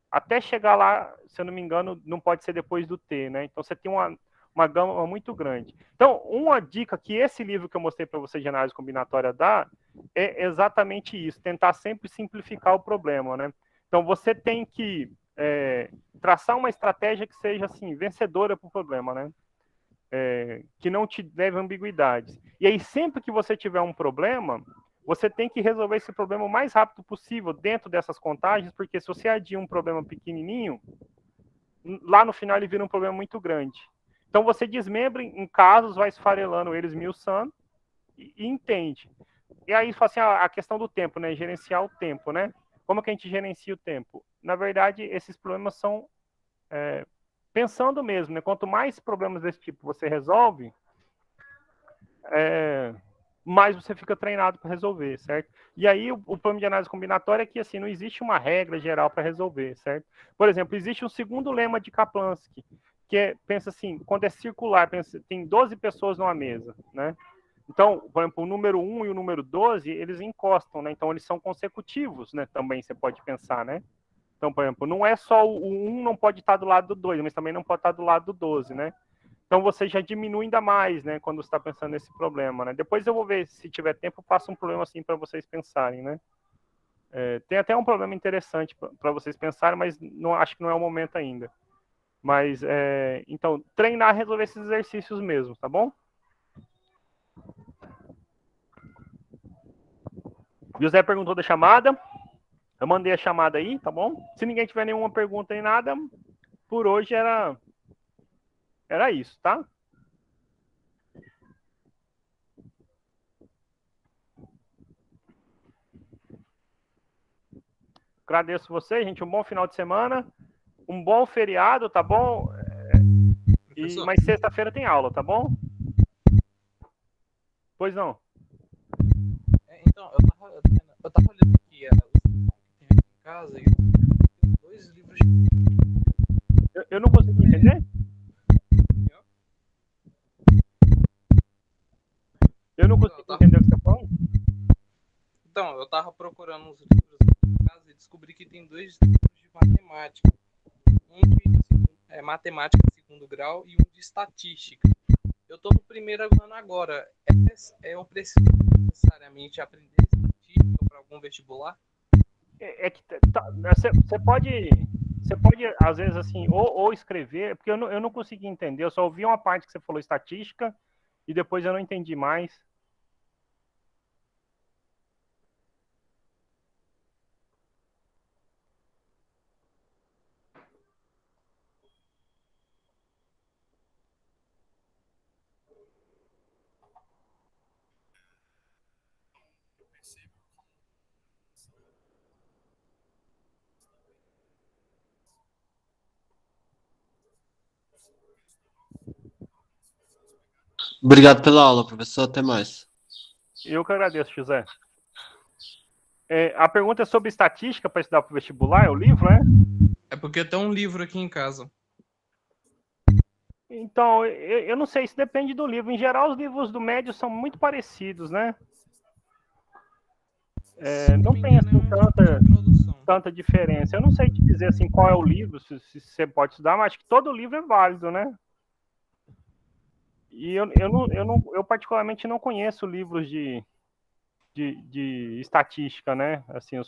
até chegar lá, se eu não me engano, não pode ser depois do T, né? Então, você tem uma gama muito grande. Então, uma dica que esse livro que eu mostrei para você de análise combinatória dá é exatamente isso, tentar sempre simplificar o problema, né? Então, você tem que traçar uma estratégia que seja, assim, vencedora para o problema, né? Que não te leve ambiguidades. E aí, sempre que você tiver um problema, você tem que resolver esse problema o mais rápido possível dentro dessas contagens, porque se você adia um problema pequenininho, lá no final ele vira um problema muito grande. Então você desmembra em casos, vai esfarelando eles, esmiuçando e entende. E aí fala assim, a questão do tempo, né? Gerenciar o tempo, né? Como que a gente gerencia o tempo? Na verdade, esses problemas são pensando mesmo, né? Quanto mais problemas desse tipo você resolve, mais você fica treinado para resolver, certo? E aí o plano de análise combinatória é que assim não existe uma regra geral para resolver, certo? Por exemplo, existe um segundo lema de Kaplanski, que pensa assim, quando é circular, tem 12 pessoas numa mesa, né? Então, por exemplo, o número 1 e o número 12, eles encostam, né? Então eles são consecutivos, né? Também você pode pensar, né? Então, por exemplo, não é só o 1 não pode estar do lado do 2, mas também não pode estar do lado do 12, né? Então você já diminui ainda mais, né, quando você está pensando nesse problema, né? Depois eu vou ver, se tiver tempo, eu faço um problema assim para vocês pensarem, né? Tem até um problema interessante para vocês pensarem, mas não, acho que não é o momento ainda. Mas, então, treinar, resolver esses exercícios mesmo, tá bom? José perguntou da chamada. Eu mandei a chamada aí, tá bom? Se ninguém tiver nenhuma pergunta nem nada, por hoje era isso, tá? Agradeço vocês, gente. Um bom final de semana. Um bom feriado, tá bom? Mas sexta-feira tem aula, tá bom? Pois não. Então, eu tava olhando aqui em casa e tem 2 livros de... Eu não consegui entender? Eu não consigo entender o que você tá falando. Então, eu tava procurando uns livros em casa e descobri que tem 2 livros de matemática. Um de matemática de segundo grau e um de estatística. Eu tô no primeiro ano agora. Eu preciso necessariamente aprender estatística para algum vestibular? Você pode, às vezes, assim, ou escrever, porque eu não consegui entender, eu só ouvi uma parte que você falou estatística e depois eu não entendi mais. Obrigado pela aula, professor. Até mais. Eu que agradeço, José. A pergunta é sobre estatística para estudar para o vestibular, é o livro, né? É porque tem um livro aqui em casa. Então, eu não sei, isso depende do livro. Em geral, os livros do médio são muito parecidos, né? Não tem assim tanta diferença. Eu não sei te dizer assim qual é o livro, se você pode estudar, mas acho que todo livro é válido, né? E eu particularmente não conheço livros de estatística, né? Assim,